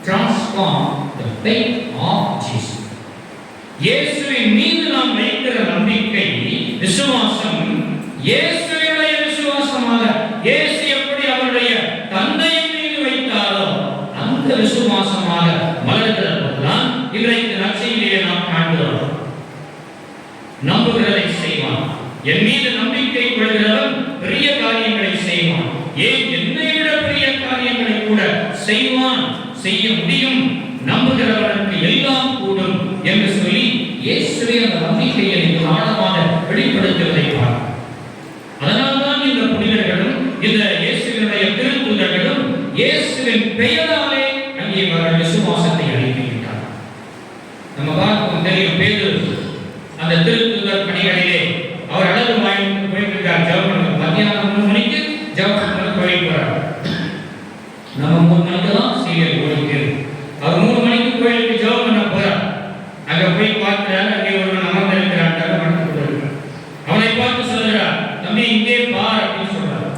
transformed the faith of Jesus. இயேசுவின் மீது நாம் வைக்கிற நம்பிக்கை விசுவாசம் இயேசுவினுடைய விசுவாசமாக, இயேசு எப்படி அவருடைய தந்தையின் மீது வைத்தாரோ அந்த விசுவாசமாக மலர்கிற போதுதான் இன்றைக்கு நற்செய்தியிலே நாம் காண்கிறோம். நம்புகிறதை செய்வான், என் மீது நம்பிக்கை கொள்கிறவன் பெரிய காரியங்களை செய்வான், ஏன் என்னை விட பெரிய காரியங்களை கூட செய்வான், செய்ய முடியும், நம்புகிறவனுக்கு எல்லாம் கூடும் என்று சொல்லி இயேசுவே அந்த நம்பிக்கையை ஆழமாக வெளிப்படுத்துவதை பார்க்கிறோம். அதனால்தான் இந்த புனிதர்களும் இந்த இயேசுவினுடைய திருத்தூதர்களும் இயேசுவின் பெயராலே அங்கே விசுவாசத்தை அளிக்கின்றார். நம்ம பார்க்கும் தெரியும், பேதுரு அந்த திருத்தூதர் பணிகளிலே அவர் அழகு வாய்ப்பு போயிருக்கார். ஜெபம் மத்தியானம் 3 மணிக்கு ஜெபம் கோயில் போறார். நம்ம 3 மணிக்கு தான் சீரியல் கோயிலுக்கு, அவர் 3 மணிக்கு கோயிலுக்கு ஜெபம் பண்ண போறார். அங்க போய் பார்க்கிறார், அங்கே ஒரு அமர்ந்திருக்கிறார், அவனை பார்த்து சொல்றார், தம்பி இங்கே பார் அப்படின்னு சொல்றார்.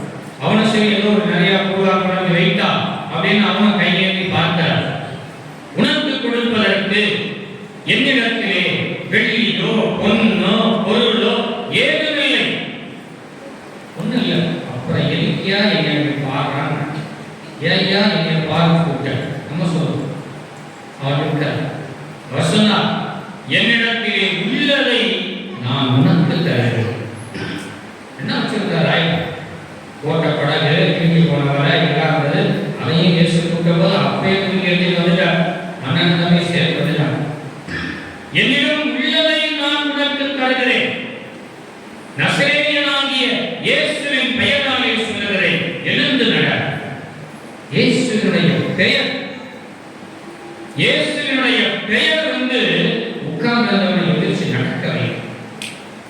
அவனை சரி ஏதோ ஒரு நிறைய பூவா கொண்டு வைத்தா அப்படின்னு அவனை கையேந்தி பார்க்கிறார். உனக்கு கொடுப்பதற்கு என்னிடத்திலே வெள்ளியோ பொன்னோ பொருளோ ஏதுமில்லை. ஒன்றும் இல்லை. அப்புறம் எதுக்கியா என்னை பாடுறான், ஏயா என்னை பார்த்து கூட்ட நம்ம சொல்லுவோம். அவர் சொன்னார், என்னிடத்திலே உள்ளதை நான் உனக்கு தருகிறேன். என்ன வச்சிருக்காராய்? ஓட்ட படகு திரும்பி போனவரை இல்லாதது அதையும் இயேசு கூட்டபோது அப்பயே தூங்கி வந்துட்டார். அண்ணன் தம்பி சேர்ப்பதுதான். என்னிடம் உள்ளதை நான் உனக்கு தருகிறேன், நசரேயனாகிய இயேசுவின் பெயராலே சொல்லுகிறேன், எழுந்து நட. இயேசுவினுடைய பெயர், இயேசுவினுடைய பெயர் உட்கார்ந்தவனை எதிர்த்து நடக்கவே.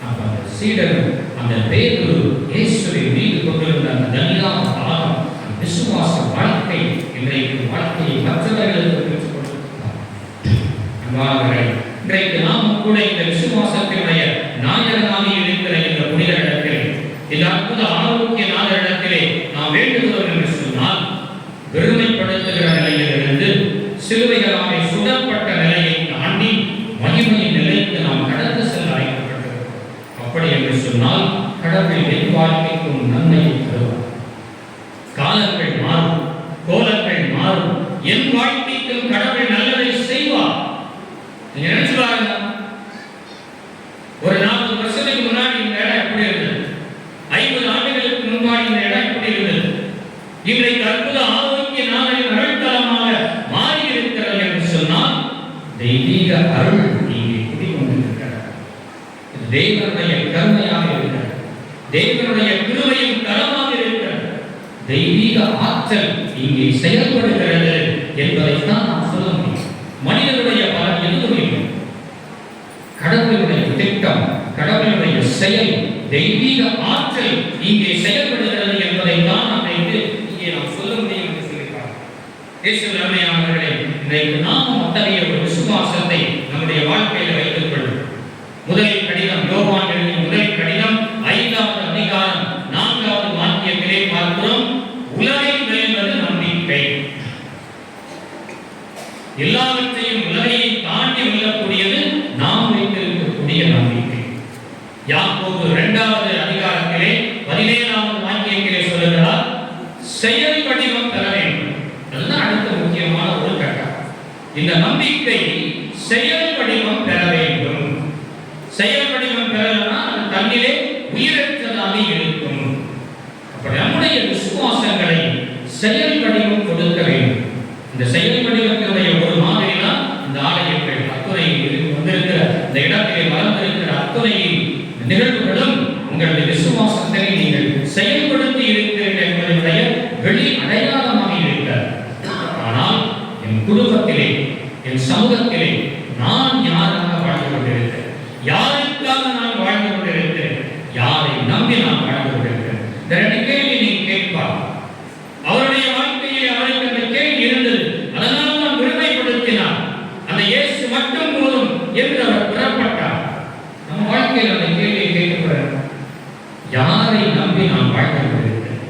அப்ப அந்த சீடர், அந்த பேதுரு இயேசுவின் மீது கொண்டிருந்த அந்த தனியான தாகம், விசுவாச வாழ்க்கை இன்றைக்கு வாழ்க்கையை மற்றவர்களுக்கு பெற்றுக் கொடுக்கிறார். இன்றைக்கு நாம் கூட இந்த விசுவாசத்தினுடைய நாயகனாக இருக்கிற இந்த புனிதரிடத்திலே, இந்த அற்புத ஆரோக்கிய நாதரிடத்திலே நாம் வேண்டுகிறோம் என்று சொன்னால், பெருமைப்படுத்துகிற நிலையிலிருந்து சிலுவைகளாலே சுடப்பட்ட நிலையை தாண்டி மகிமையின் நிலைக்கு நாம் கடந்து செல்ல அழைக்கப்பட்டிருக்கிறோம். அப்படி என்று சொன்னால் கடவுள் என் வாழ்க்கைக்கும் நன்மையை தருவார். காலங்கள் மாறும், கோலங்கள் மாறும், என் வாழ்க்கைக்கும் கடவுள் நல்லதை செய்வார். நீங்க நினைச்சு பாருங்க, ஒரு 40 வருஷத்துக்கு முன்னாடி இந்த இடம் எப்படி இருந்தது? 50 ஆண்டுகளுக்கு முன்பாடி இந்த இடம் எப்படி இருந்தது? இன்றைக்கு அற்புத ஆரோக்கிய நாளின் அருள்தலமாக மாறி இருக்கிறது என்று சொன்னால் தெய்வீக அருள் இங்கே குடிக்கொண்டிருக்கிறது. தேவனுடைய கருணையாக இருக்கிறது, தேவனுடைய கிருபையும் தரமாக இருக்கிறது, தெய்வீக ஆற்றல் இங்கே செயல்படுகிறது என்பதைத்தான் நாம் சொல்ல முடியும். மனிதனுடைய பலன் எதுவும் இல்லை. கடவுளுடைய திட்டம், கடவுளுடைய செயல், தெய்வீக ஆற்றல் இங்கே செயல்படுகிறது என்பதை தான் இங்கே நாம் சொல்ல முடியும் என்று சொல்லியிருக்கிறார். இயேசுவின் அருமையானவர்களே, இன்றைக்கு நாம் அத்தகைய ஒரு விசுவாசத்தை நம்முடைய வாழ்க்கையில் வைத்துக் கொள்ளும். முதல் கடிதம், யோவான் எழுதிய முதல் கடிதம் 5வது அதிகாரம் 4வது வாக்கியத்திலே பார்க்கிறோம், உலகை வெல்வது நம்பிக்கை. எல்லாவற்றையும் உலகையை தாண்டி வெல்லக்கூடியது நாம் வைத்திருக்கக்கூடிய நம்பிக்கை. யாக்கோபு 2வது அதிகாரத்திலே 17வது வாக்கியத்திலே சொல்லுகிறார், செயல் வடிவம் பெற வேண்டும். அதுதான் அடுத்த முக்கியமான ஒரு கட்டம். இந்த நம்பிக்கை செயல் வடிவம் பெற வேண்டும். செயல் வடிவம் பெறலன்னா அது தன்னிலே உயிரற்றதாக இருக்கும். அப்ப நம்முடைய விசுவாசங்களை செயல் வடிவம் கொடுக்க வேண்டும். இந்த செயல் வடிவத்தினுடைய ஒரு மாதிரி தான் இந்த ஆலயங்கள் அத்துணை வந்திருக்கிற இந்த இடத்திலே வளர்ந்திருக்கிற அத்துணை நிகழ்வுகளும் உங்களுடைய விசுவாசத்தை நீங்கள் செயல்படுத்தி இருக்கிறீர்கள் என்பதனுடைய வெளி அடையாளமாக இருக்கிறது. குடும்பத்திலே, என் சமூகத்திலே நான் யாராக வாழ்ந்து கொண்டிருக்கிறேன், யாருக்காக நான் வாழ்ந்து கொண்டிருக்கிறேன், யாரை நம்பி நான் வாழ்ந்து கொண்டிருக்கிறேன். இந்த ரெண்டு கேள்வி நீ கேட்பார். அவருடைய வாழ்க்கையிலே அவருக்கு அந்த கேள்வி இருந்தது. அதனால் தான் விடுமைப்படுத்தினார். அந்த இயேசு மட்டும் போதும் என்று அவர் புறப்பட்டார். நம்ம வாழ்க்கையில் அந்த கேள்வியை கேட்கப்படுற யாரை நம்பி நான் வாழ்ந்து கொண்டிருக்கிறேன்,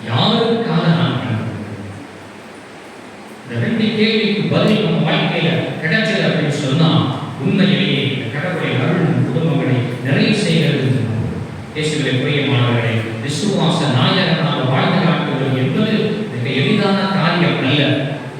யாருக்காக நான் வாழ்ந்து கொண்டிருக்கிறேன். இந்த ரெண்டு கேள்விக்கு பதில் நம்ம வாழ்க்கையில கிடைச்சது அப்படின்னு சொன்னா உண்மையிலேயே இந்த கடவுளை அருள் குடும்பங்களை நிறைவு செய்கிறது. இயேசுவிலே பிரியமானவர்களே, விசுவாச நாயகனாக வாழ்ந்து காட்டுவது என்பது மிக எளிதான காரியம் அல்ல.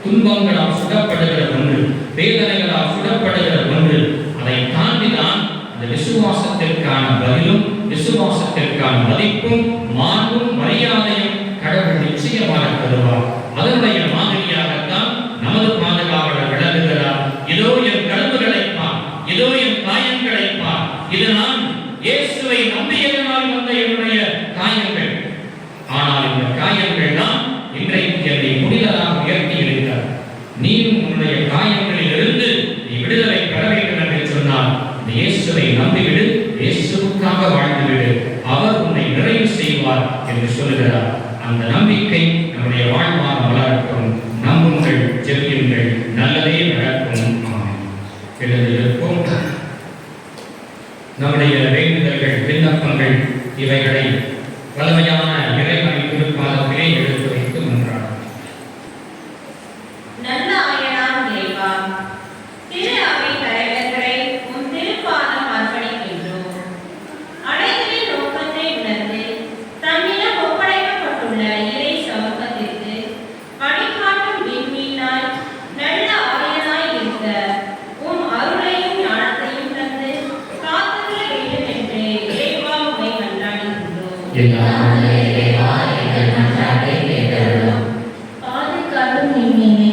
துன்பங்களால் சுடப்படுகிற ஒன்று, வேதனைகளால் சுடப்படுகிற ஒன்று. அதை தாண்டிதான் அந்த விசுவாசத்திற்கான பதிலும் விசுவாசத்திற்கான மதிப்பும் மாண்பும் மரியாதையும் கடவுள் நிச்சயமாக தருவார். அதனுடைய மாதிரியாகத்தான் நமது பாதுகாவலர் விளங்குகிறார். இதோ என் கழுவுகளை பார், இதோ என் காயங்களை பார், இது நான் இயேசுவை நம்பியதனால் வந்த என்னுடைய காயங்கள். ஆனால் இந்த காயங்கள் தான் இன்றைக்கு என்னை புனிதராக உயர்த்தி இருக்கிறார். நீயும் உன்னுடைய காயங்களில் இருந்து நீ விடுதலை பெற வேண்டும் என்று சொன்னால் இந்த இயேசுவை நம்பிவிடு, இயேசுவுக்காக வாழ்ந்துவிடு, அவர் உன்னை நிறைவு செய்வார் என்று சொல்லுகிறார். அந்த நம்பிக்கை நம்முடைய வாழ்வாக வளரட்டும். நம்புங்கள், ஜெபியுங்கள், நல்லதே நடக்கும். எழுந்திருப்போம். நம்முடைய வேண்டுதல்கள், விண்ணப்பங்கள் இவைகளை வலிமையான இறைவனின் திருப்பாதத்திலே எடுத்து வைத்து மன்றாடுவோம். நல்ல ஆயனாம் இறைவா, திரு அவை தலைவர்களை உன் திருப்பாதம் அர்ப்பணிக்கின்றோம். அடைதலின் நோக்கத்தை உணர்ந்து தன்னிடம் ஒப்படைக்கப்பட்டுள்ள இறை சமூகத்திற்கு வழிகாட்டும் விண்மீனாய் நல்ல ஆயனாய் இருக்க உம் அருளையும் ஞானத்தையும் தந்து காத்துள்ள வேண்டும் என்று இறைவா உம்மை மன்றாடுகின்றோம். பாதுகாக்கும் விண்மீனே,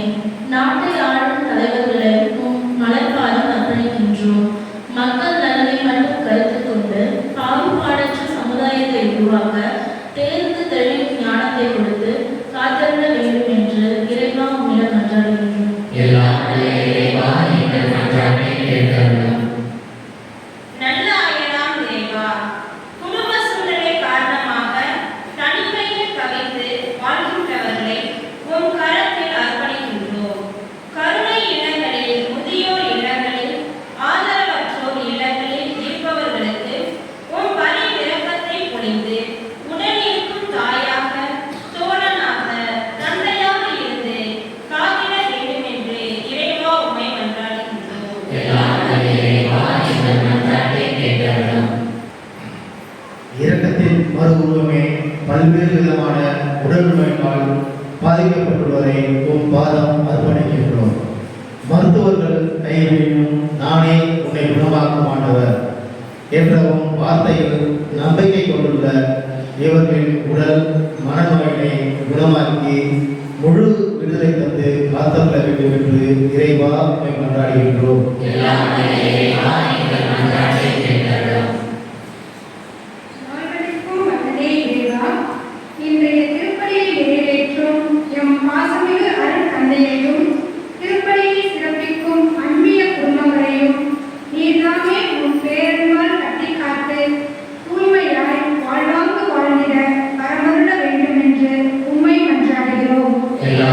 நாட்டை ஆளும் தலைவர்களுக்கும் மலர்பாதம் அர்ப்பணிக்கின்றோம். மக்கள் நலனை மட்டும் கருத்தில் கொண்டு பாகுபாடற்ற சமுதாயத்தை உருவாக்க தேர்ந்து தெளிவும் ஞானத்தை கொடுத்து காத்திருக்க வேண்டும் என்று இறைவா உம்மிடம் மன்றாடுகின்றோம். நல்ல ஆயனாம் இறைவா, குடும்ப சூழ்நிலை காரணமாக தனிமையில் தவித்து வாழ்கின்றவர்களை உம் கரத்தில் அர்ப்பணிக்கின்றோம். கருணை இல்லங்களில், முதியோர் இல்லங்களில், ஆதரவற்றோர் இல்லங்களில் இருப்பவர்களுக்கு உம் பரி இரக்கத்தை பொழிந்து உடனிருக்கும் தாயாக, தோழனாக, தந்தையாக இருந்து காத்திட வேண்டும் என்று இறைவா உம்மை மன்றாடுகின்றோம். இரக்கத்தின் மறு உருவமே, பல்வேறு விதமான உடல் நோயினால் பாதிக்கப்பட்டுள்ளவரை உம் பாதம் அர்ப்பணிக்கின்றோம். மருத்துவர்கள் கைவிடும் நானே உன்னை குணமாக்க மாட்டவர் என்ற உம் வார்த்தையில் நம்பிக்கை கொண்டுள்ள இவர்களின் உடல் மனநோயினை குணமாக்கி முழு விடுதலை தந்து காத்தருள வேண்டும் என்று இறைவா உம்மை கொண்டாடுகின்றோம். நாள்களுக்கும் வந்ததே இறைவா, இன்றைய திருப்பலியை நிறைவேற்றும் எம் பாசமிகு அருள் தந்தையையும் திருப்பலியை சிறப்பிக்கும் அன்பிய குடும்பங்களையும் நீர்தாமே உன் பேரன்பால் கட்டி காத்து தூய்மையாய் வாழ்வாங்கு வாழ்ந்திட வரமருள வேண்டும் என்று உம்மை மன்றாடுகிறோம். எல்லா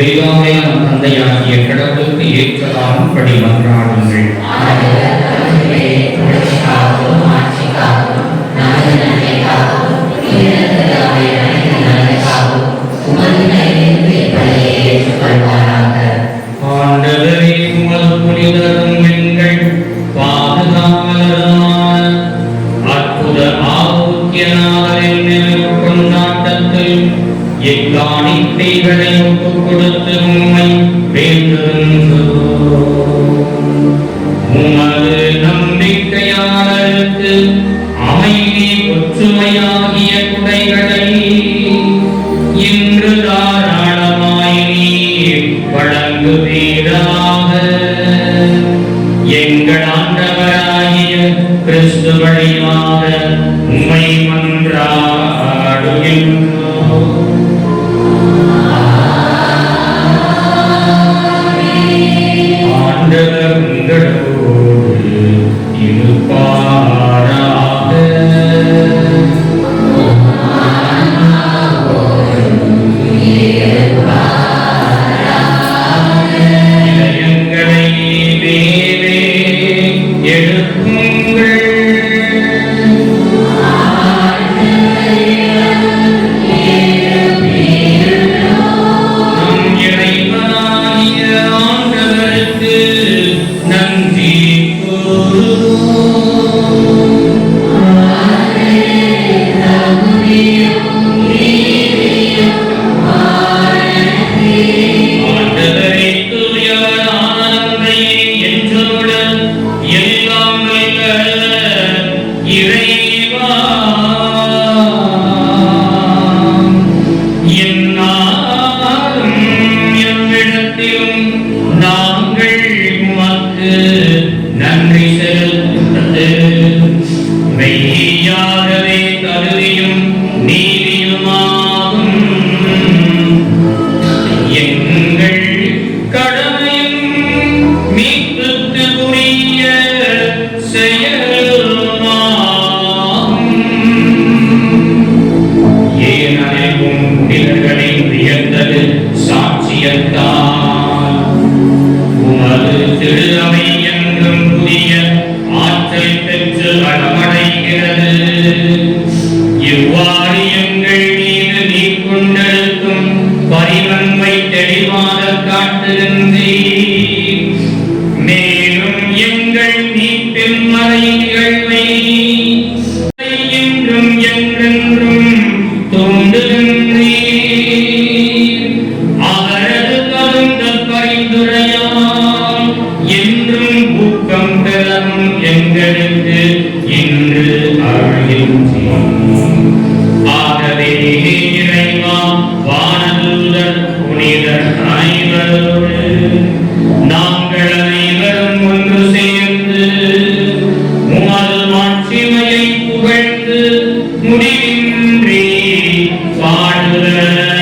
எல்லாமே நம் தந்தையாகிய கடவுளுக்கு ஏற்றதாகும்படி மன்றாடுங்கள். ஆண்டவரே, உமது புனிதரும் எங்கள் பாதுகாவலருமான அற்புத ஆரோக்கியநாதரின் நினைவு கொண்டாட்டத்தில் எக்காணிக்கைகளை ஒப்புக் கொடுத்து உம்மை வேண்டுகின்றோம். உமது நம்பிக்கையாளருக்கு அமைதி ஒற்றுமையாகிய குடைகளை இன்று தாராளமாய் நீர் வழங்குவீராக. எங்கள் ஆண்டவராகிய கிறிஸ்து வழியாக உம்மை மன்றாடுகின்றோம். ஆண்டவர் உங்களோடு இருப்பாராக. இதயங்களை மேலே எழுப்புங்கள். நம் இறைவனாகிய ஆண்டவருக்கு நன்றி ஆண்டவரே, தூயவரான தந்தையே, என்றுமுடன் எல்லாம் வல்ல இறைவா, எந்நாளும் எவ்விடத்திலும் நாங்கள் உமக்கு நன்றி செலுத்துவது மெய்யாகவே தகுதியும் நீதியுமாகும். எங்கள் கடமையும் மீட்புக்கு உரிய செயலுமாகும். ஏனெனில் உம் புனிதர்களின் உயர்ந்தது சாட்சியத்தால் உமது திரு அவை என்றும் புதிய ஆற்றல் பெற்று வளமடைகிறது. இவ்வாறு எங்கள் மீது நீர் கொண்டிருக்கும் பரிவன்மை தெளிவாக காட்டுகின்றீர். மேலும் எங்கள் மீட்பின் மறை நிகழ்வை என்றும் என்றென்றும் தோன்றுகின்றீர். அவரது தகுந்த பரிந்துரையால் என்றும் ஊக்கம் பெறவும் எங்களுக்கு இன்று அருள்கின்றீர். ஆகவே இறைவா, வானதூதர் புனிதர் அனைவரோடு நாங்கள் அனைவரும் ஒன்று சேர்ந்து உமது மாட்சிமையை புகழ்ந்து முடிவின்றி பாடுவதாவது.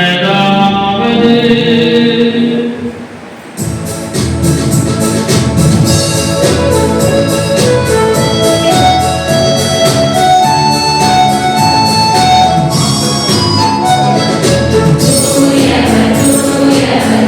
தூயவர், தூயவர்,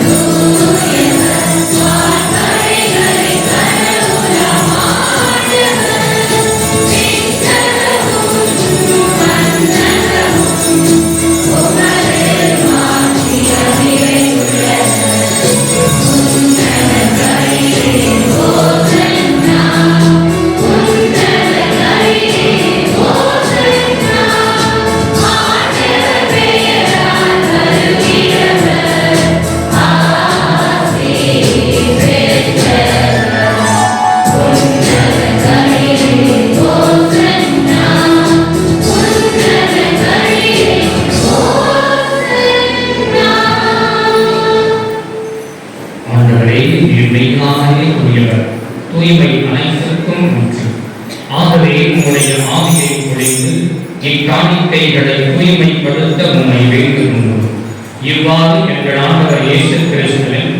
இவ்வாறு எங்கள் ஆண்டவர் இயேசு கிறிஸ்துவின்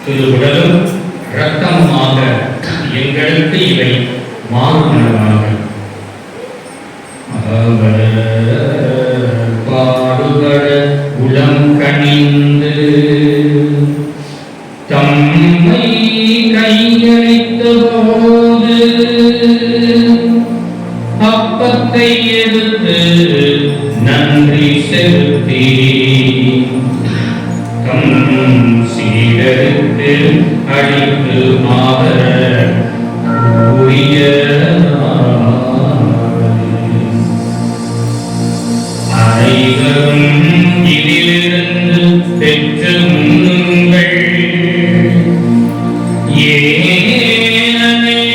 திரு உடலும் இரத்தமுமாக எங்களுக்கு இவை மாறுபடுவார்கள். பாடுபட உளம் கனிந்து தம்மை கையளித்த போது அப்பத்தை எடுத்து நன்றி செலுத்தி தம் சீடருக்கு அளித்து அவர் அனைவரும் இதிலிருந்து பெற்று உண்ணுங்கள். ஏனெனில்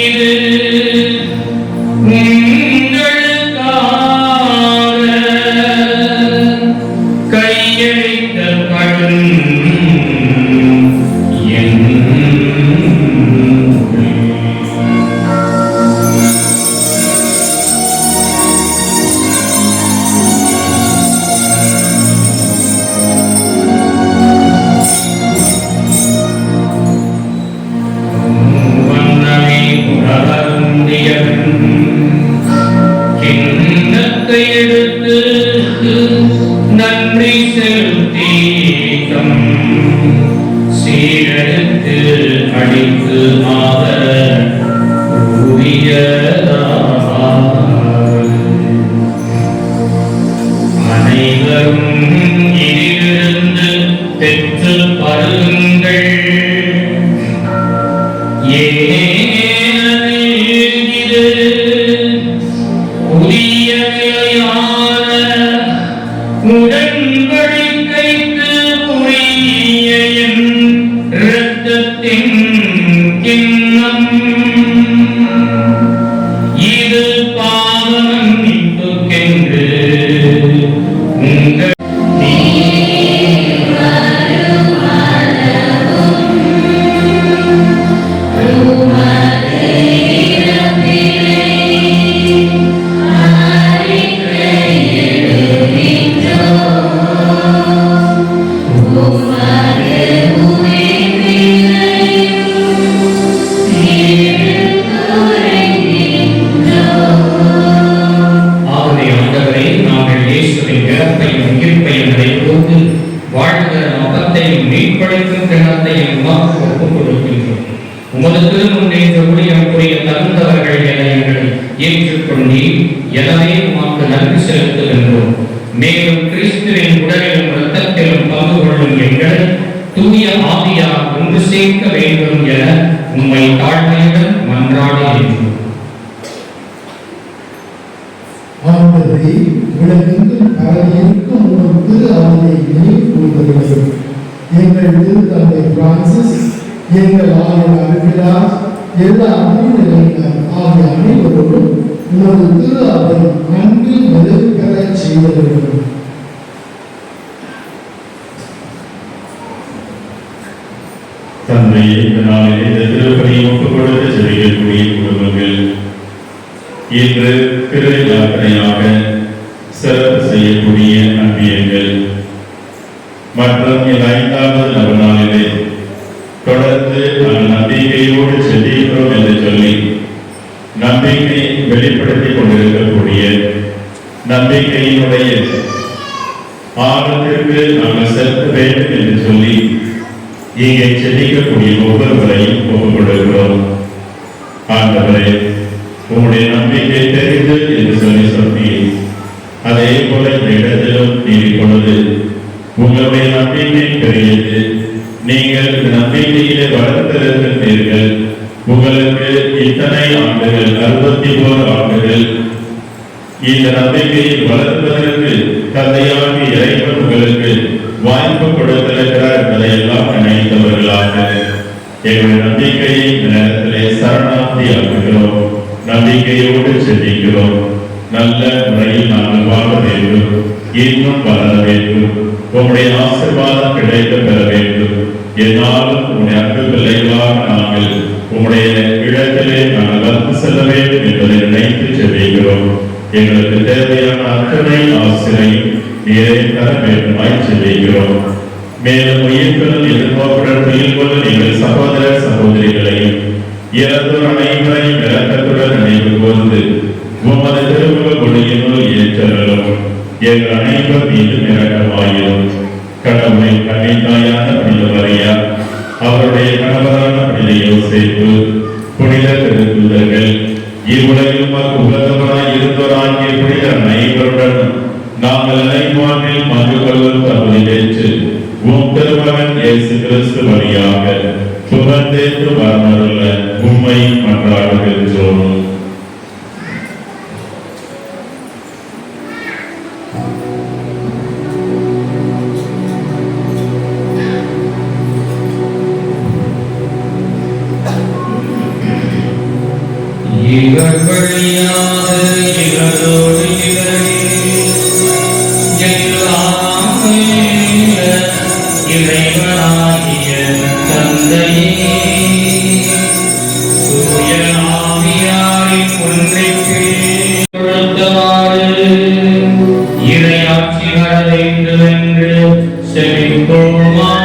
இது உங்களுக்காக கையளிக்கப்படும் என் கிண்ணத்தை எடுத்து நன்றி செலுத்தி தம் சீடருக்கு அளித்து அவர் அனைவரும் இதிலிருந்து பெற்று பருங்கள். ஏனெனில் இது புதிய நிலையான உடன்படிக்கைக்கு உரிய என் இரத்தத்தின் கிண்ணம். இது பாவ மன்னிப்புக்கென்று உங்கள் உமது திருமுன்னே ஊழியம் புரிய தகுந்தவர்கள் என எங்களை ஏற்றுக்கொண்டீர். எனவே உமக்கு நன்றி செலுத்துகின்றோம். மேலும் கிறிஸ்துவின் உடலிலும் இரத்தத்திலும் பங்கு கொள்ளும் எங்களை தூய ஆவியார் ஒன்று சேர்க்க வேண்டும் என உம்மை தாழ்மையுடன் மன்றாடுகின்றோம். ஆண்டவரே, உலகெங்கும் பரவியிருக்கும் உமது திரு ஆவியை நினைவு கூர்ந்தருளும். எங்கள் திரு தந்தை பிரான்சிஸ், எங்கள் ஆயர் அருகிலார், எல்லா அணிநிலையினர் ஆகிய அனைவரோடும் உமது திரு அவை அன்பில் நிறைவேறச் செய்தருளும். தந்தையை இந்த நாளில் இந்த திருப்பணியை ஒப்புக் கொடுத்து செலுத்தக்கூடிய குடும்பங்கள் இன்று திரு யாத்திரையாக சிறப்பு செய்யக்கூடிய அன்பியங்கள் மற்றும் இந்த 5வது நவநாளிலே தொடர்ந்து நாங்கள் நம்பிக்கையோடு செல்கிறோம் என்று சொல்லி நம்பிக்கை வெளிப்படுத்திக் கொண்டிருக்கக்கூடிய நம்பிக்கையினுடைய ஆழத்திற்கு நாங்கள் செலுத்த வேண்டும் என்று சொல்லி இங்கே செல்லிக்கக்கூடிய ஒவ்வொருவரையும் ஒப்புக் கொடுக்கிறோம். ஆண்டவரே, உங்களுடைய நம்பிக்கை தெரிந்து என்று சொல்லி சொன்னீர். அதே போல இந்த இடத்திலும் நீர் இப்பொழுது உங்களுடைய நம்பிக்கை பெரியது. நீங்கள் நம்பிக்கையிலே வளர்த்திருக்கின்றீர்கள். உங்களுக்கு இத்தனை ஆண்டுகள் 61 ஆண்டுகள் இந்த நம்பிக்கையை வளர்ப்பதற்கு தந்தையாகி இறைவன் உங்களுக்கு வாய்ப்பு கொடுத்திருக்கிறார் என்பதை எல்லாம் நினைத்தவர்களாக எங்களுடைய நம்பிக்கையை இந்த நேரத்திலே சரணாகதி ஆக்குகிறோம். நம்பிக்கையோடு செல்கிறோம். நல்ல முறையில் நாங்கள் வாழ வேண்டும், இன்னும் வளர வேண்டும், உங்களுடைய ஆசீர்வாதம் கிடைக்க பெற வேண்டும். என்னாலும் உங்களுடைய அன்பு பிள்ளைகளாக நாங்கள் உங்களுடைய இடத்திலே நாங்கள் வந்து செல்ல வேண்டும் என்பதை நினைத்து செல்கிறோம். எங்களுக்கு தேவையான அத்தனை ஆசிரியை நீரை தர வேண்டுமாய் செல்கிறோம். மேலும் உயிர்ப்புடன் எதிர்பார்ப்புடன் துயில் கொள்ள நீங்கள் சகோதர சகோதரிகளையும் இறந்தோர் அனைவரையும் இறக்கத்துடன் நினைவு கூர்ந்து உமது திருமுக கொடியினுள் ஏற்றலும் எங்கள் அனைவர் மீதும் இரக்கமாயிரும். கடவுளின் கன்னித்தாயான புனித மரியா, அவருடைய கணவரான புனித யோசேப்பு, புனித திருத்தூதர்கள், இவ்வுலகில் உலகவராய் இருந்தோராகிய புனித அனைவருடன் நாங்கள் அனைவானில் பங்கு கொள்ளும் தகுதி பெற்று உம் திருமகன் இயேசு கிறிஸ்து வழியாக புகழ்ந்தேற்று வரமருள உம்மை மன்றாடுகின்றோம். இவர் வழியாக இவரோடு இவரே எல்லாம் இறைவனாகிய தந்தையே, தூய ஆவியாரின் ஒன்றைக்கு கொடுத்தவாறு இறையாட்சி வர வேண்டும் என்று செபிப்போமாக.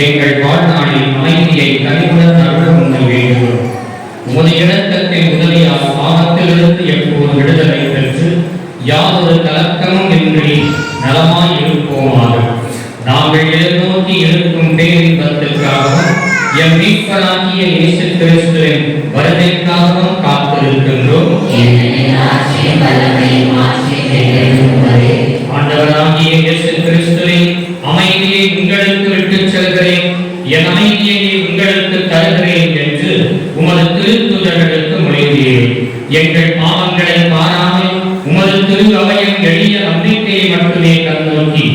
எங்கள் வாழ்நாளில் அமைதியை கனிவுடன் அருள உண்மை வேண்டும். உமது இரக்கத்தின் உதவியால் பாவத்திலிருந்து எப்போது விடுதலை பெற்று யாதொரு கலக்கமும் இன்றி நலமாய் இருப்போமாக. நாங்கள் எதிர்நோக்கி இருக்கும் பேரின்பத்திற்காகவும் எம் மீட்பராகிய இயேசு கிறிஸ்துவின் வருகைக்காகவும் காத்திருக்கின்றோம். ஆண்டவராகிய இயேசு கிறிஸ்துவின் அமைதியை உங்களுக்கு விட்டுச் செல்கிறேன், என் அமைதியை உங்களுக்கு தருகிறேன் என்று உமது திருத்தூதர்களுக்கு மொழிந்தீர். எங்கள் பாவங்களை பாராமல் உமது திரு அவையின் எளிய நம்பிக்கையை மட்டுமே கண்ணோக்கி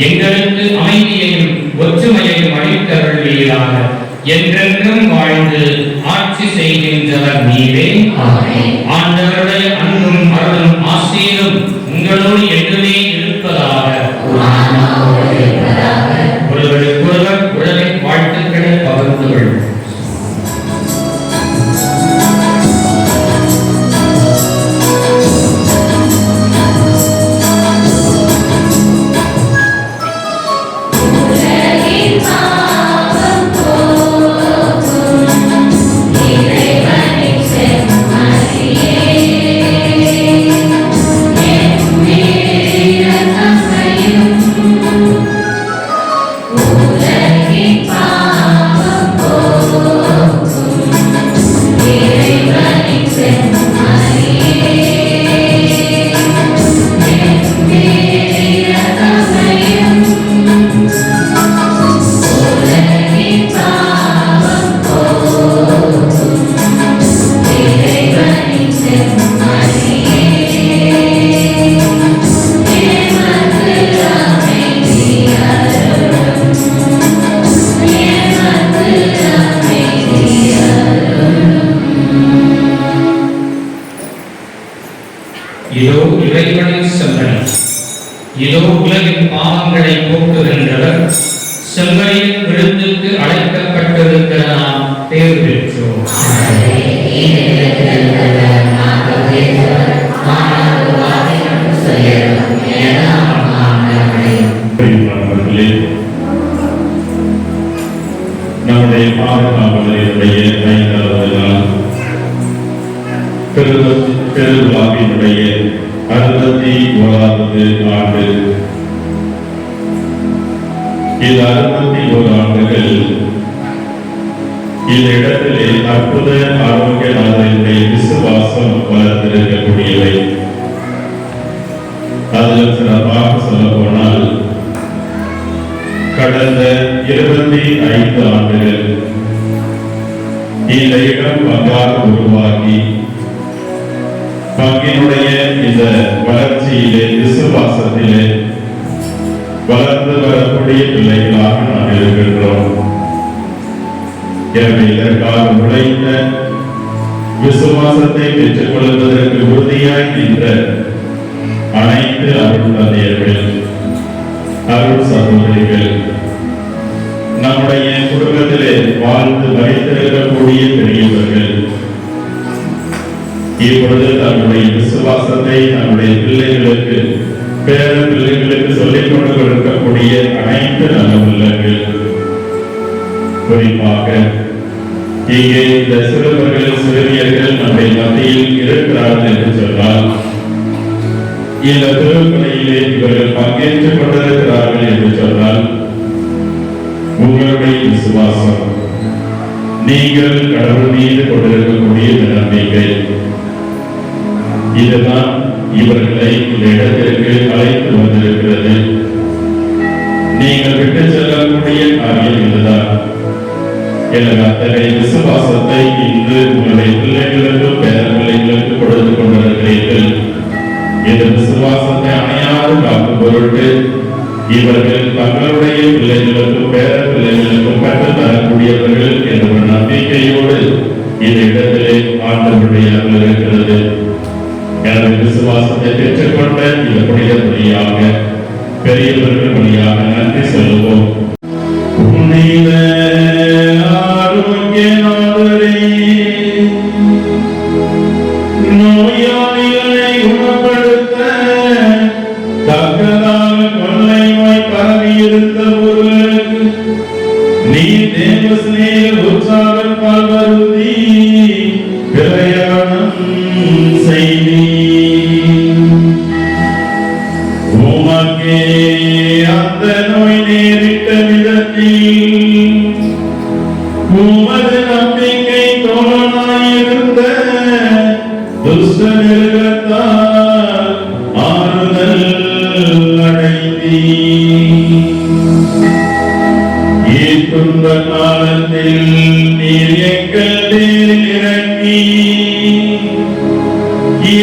எங்களுக்கு அமைதியையும் ஒற்றுமையையும் அளித்தருள்வீராக. என்றென்றும் வாழ்ந்து ஆட்சி செய்கின்றவர் நீரே. ஆண்டவருடைய அன்பும் அருளும் ஆசீரும் உங்களோடு என்றுமே இருப்பதாக. ஒருவருக்கொருவர் உலகின் வாழ்த்துக்களை பகிர்ந்து கொள்வோம். இதோ இறைவனின் செம்மறி, இதோ உலகின் பாவங்களை போக்குகின்றவர். செம்மறியின் விருந்துக்கு அழைக்கப்பட்டிருக்கிற நாம் பேர் பெற்றோர். நம்முடைய பாதுகாவலருடைய 5வது நாள் திருவிழாவினுடைய 61வது ஆண்டு. இது 61 ஆண்டுகள் இந்த இடத்திலே அற்புத ஆரோக்கியநாதனுடைய விசுவாசம் வளர்ந்திருக்கக்கூடியவை. அதில் சிறப்பாக சொல்ல போனால் கடந்த 25 ஆண்டுகள் இந்த இடம் பங்காக உருவாகி பங்கினுடைய இந்த வளர்ச்சியிலே விசுவாசத்திலே வளர்ந்து வரக்கூடிய பிள்ளைகளாக நாம் இருக்கின்றோம். எனவே இதற்காக உழைத்த விசுவாசத்தை பெற்றுக் கொள்வதற்கு உறுதியாய் நின்ற அனைத்து அருள் தந்தையர்கள், அருள் சகோதரிகள், நம்முடைய குடும்பத்திலே வாழ்ந்து வைத்திருக்கக்கூடிய பெரியவர்கள் இப்பொழுது தன்னுடைய விசுவாசத்தை நம்முடைய பிள்ளைகளுக்கு, பேர பிள்ளைகளுக்கு சொல்லிக் கொண்டு கொடுக்கக்கூடிய அனைத்து நல்ல உள்ளங்கள், குறிப்பாக இங்கே இந்த சிறுவர்கள் சிறுமியர்கள் நம்முடைய மத்தியில் இருக்கிறார்கள் என்று சொன்னால் இந்த திருப்பணியிலே இவர்கள் பங்கேற்றுக் கொண்டிருக்கிறார்கள் என்று சொன்னால் உங்களுடைய விசுவாசம், நீங்கள் கடவுள் மீது கொண்டிருக்கக்கூடிய நம்பிக்கை, இதுதான் இவர்களை இந்த இடத்திற்கு அழைத்து வந்திருக்கிறது. நீங்கள் விட்டு செல்லக்கூடிய காரியம் இதுதான். எனவே அத்தகைய விசுவாசத்தை இன்று உங்களுடைய பிள்ளைகளுக்கும் பேர பிள்ளைகளுக்கு கொடுத்து கொண்டிருக்கிறீர்கள். இந்த விசுவாசத்தை அணையாது காக்கும் பொருட்டு இவர்கள் தங்களுடைய பிள்ளைகளுக்கும் பேர பிள்ளைகளுக்கும் கற்றுத்தரக்கூடியவர்கள் என்ற ஒரு நம்பிக்கையோடு இந்த இடத்திலே ஆண்டவருடைய அருள் இருக்கிறது. எனவே விசுவாசத்தை பெற்றுக்கொண்ட இந்த புனித வழியாக பெரியவர்கள் வழியாக நன்றி சொல்லுவோம். புனித ஆரோக்கியநாதரே, நோயாளிகளை குணப்படுத்த தக்கதான கொள்ளை நோய் பரவியிருந்த ஒருவருக்கு நீ தேவஸ்நேக உற்சாகத்தால் வருந்தி பிரயாணம் செய்தி. உமக்கே அந்த நோய் நேரிட்ட விதத்தில் உமது நம்பிக்கை தோழனாயிருந்த துஷ்ட மிருகத்தால் ஆறுதல் அடைந்தீ. இத்துன்ப காலத்தில் நீர் எங்கள் பேரில் இறங்கி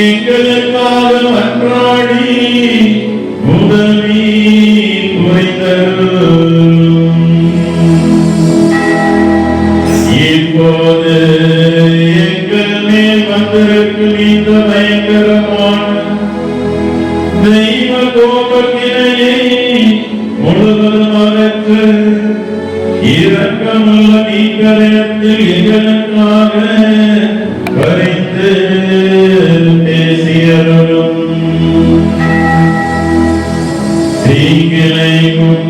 எங்களுக்காக மன்றாடி உதவி புரிந்தருளும். இப்போது எங்கள் மேல் வந்திருக்கும் இந்த பயங்கரமான தெய்வ கோபத்தினையை முழுவதும் அகற்று இரக்கமுள்ள மீட்பரிடத்தில் எங்களுக்காக பரிந்து பேசியருளும். தீங்கிழைக்கும்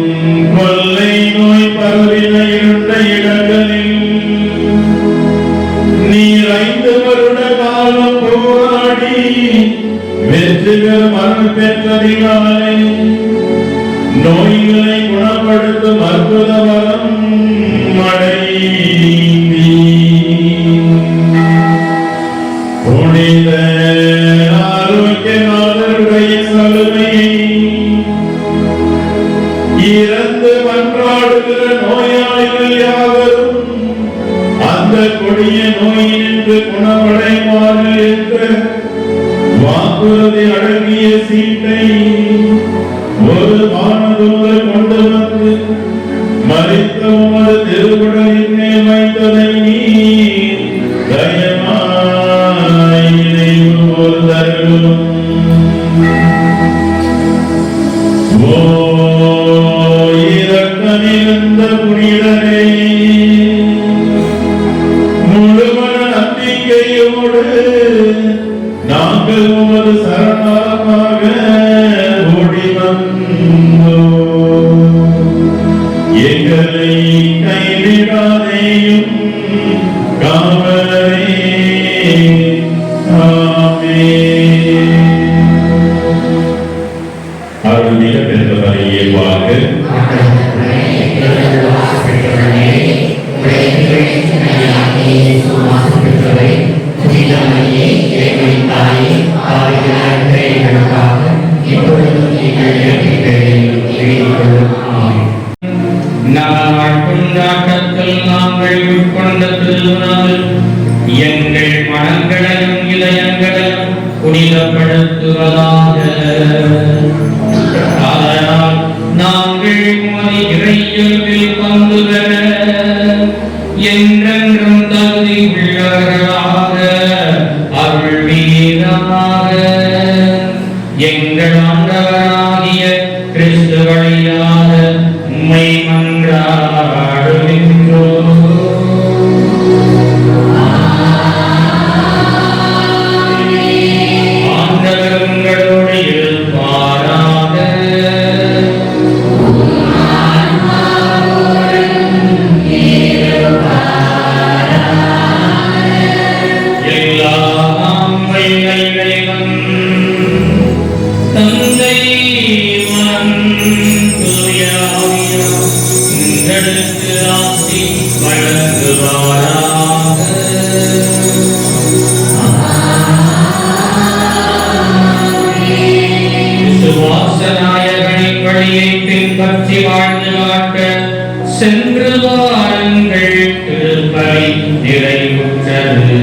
கொள்ளை நோய் பரவின இருந்த இடங்களில் நீர் 5 வருட காலம் போராடி வெற்றிகர மரணம் பெற்றதினாலே நோய்களை குணப்படுத்தும் அற்புத வரம் அடைந்தீ. புனித ஆரோக்கியநாதருடைய சலுகையை இறந்து மன்றாடுகிற நோயாளிகள் யாவரும் அந்த கொடிய நோயினின்று குணமடைவார்கள் என்ற வாக்குறுதி அடங்கிய சீட்டை ஒரு வானதூதர் கொண்டு வந்து மரித்த உமது திருவுடலின் மேல் வைத்ததை நீர் தயவாய் நினைவு கூர்ந்தருளும். ஓ இரக்கமிகுந்த புனிதரே, நாங்கள் உமது சரணமாக ஓடி வந்தோம். எங்களை கைவிடாதேயும் காவலரே. ஆமென். அருள்மிக பெற்றவரையே வாழ்க. நாள் கொண்டாட்டத்தில் நாங்கள் உட்கொண்ட திருநாள் எங்கள் மனங்களையும் இதயங்களையும் புனிதப்படுத்துவதாக. அதனால் நாங்கள் உமது இறையுறவில் பங்கு பெற என்றென்றும் தகுதி உள்ளவர்களாக அருள்வீராக. எங்கள் ஆண்டவராகிய கிறிஸ்து வழியாக உம்மை மன்றாடுகின்றோம். ஆண்டவர் உங்களோடு இருப்பாராக. எல்லாம் வல்ல இறைவன் தந்தை மகன் தூய ஆவியார் உங்களுக்கு ஆசி வழங்குவாராக. விசுவாச நாயகனின் வழியை பின்பற்றி வாழ்ந்து காட்ட சென்று வாருங்கள். திருப்பலி நிறைவுற்றது.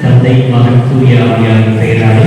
தந்தை மகன் தூய ஆவியாரின் பெயராலே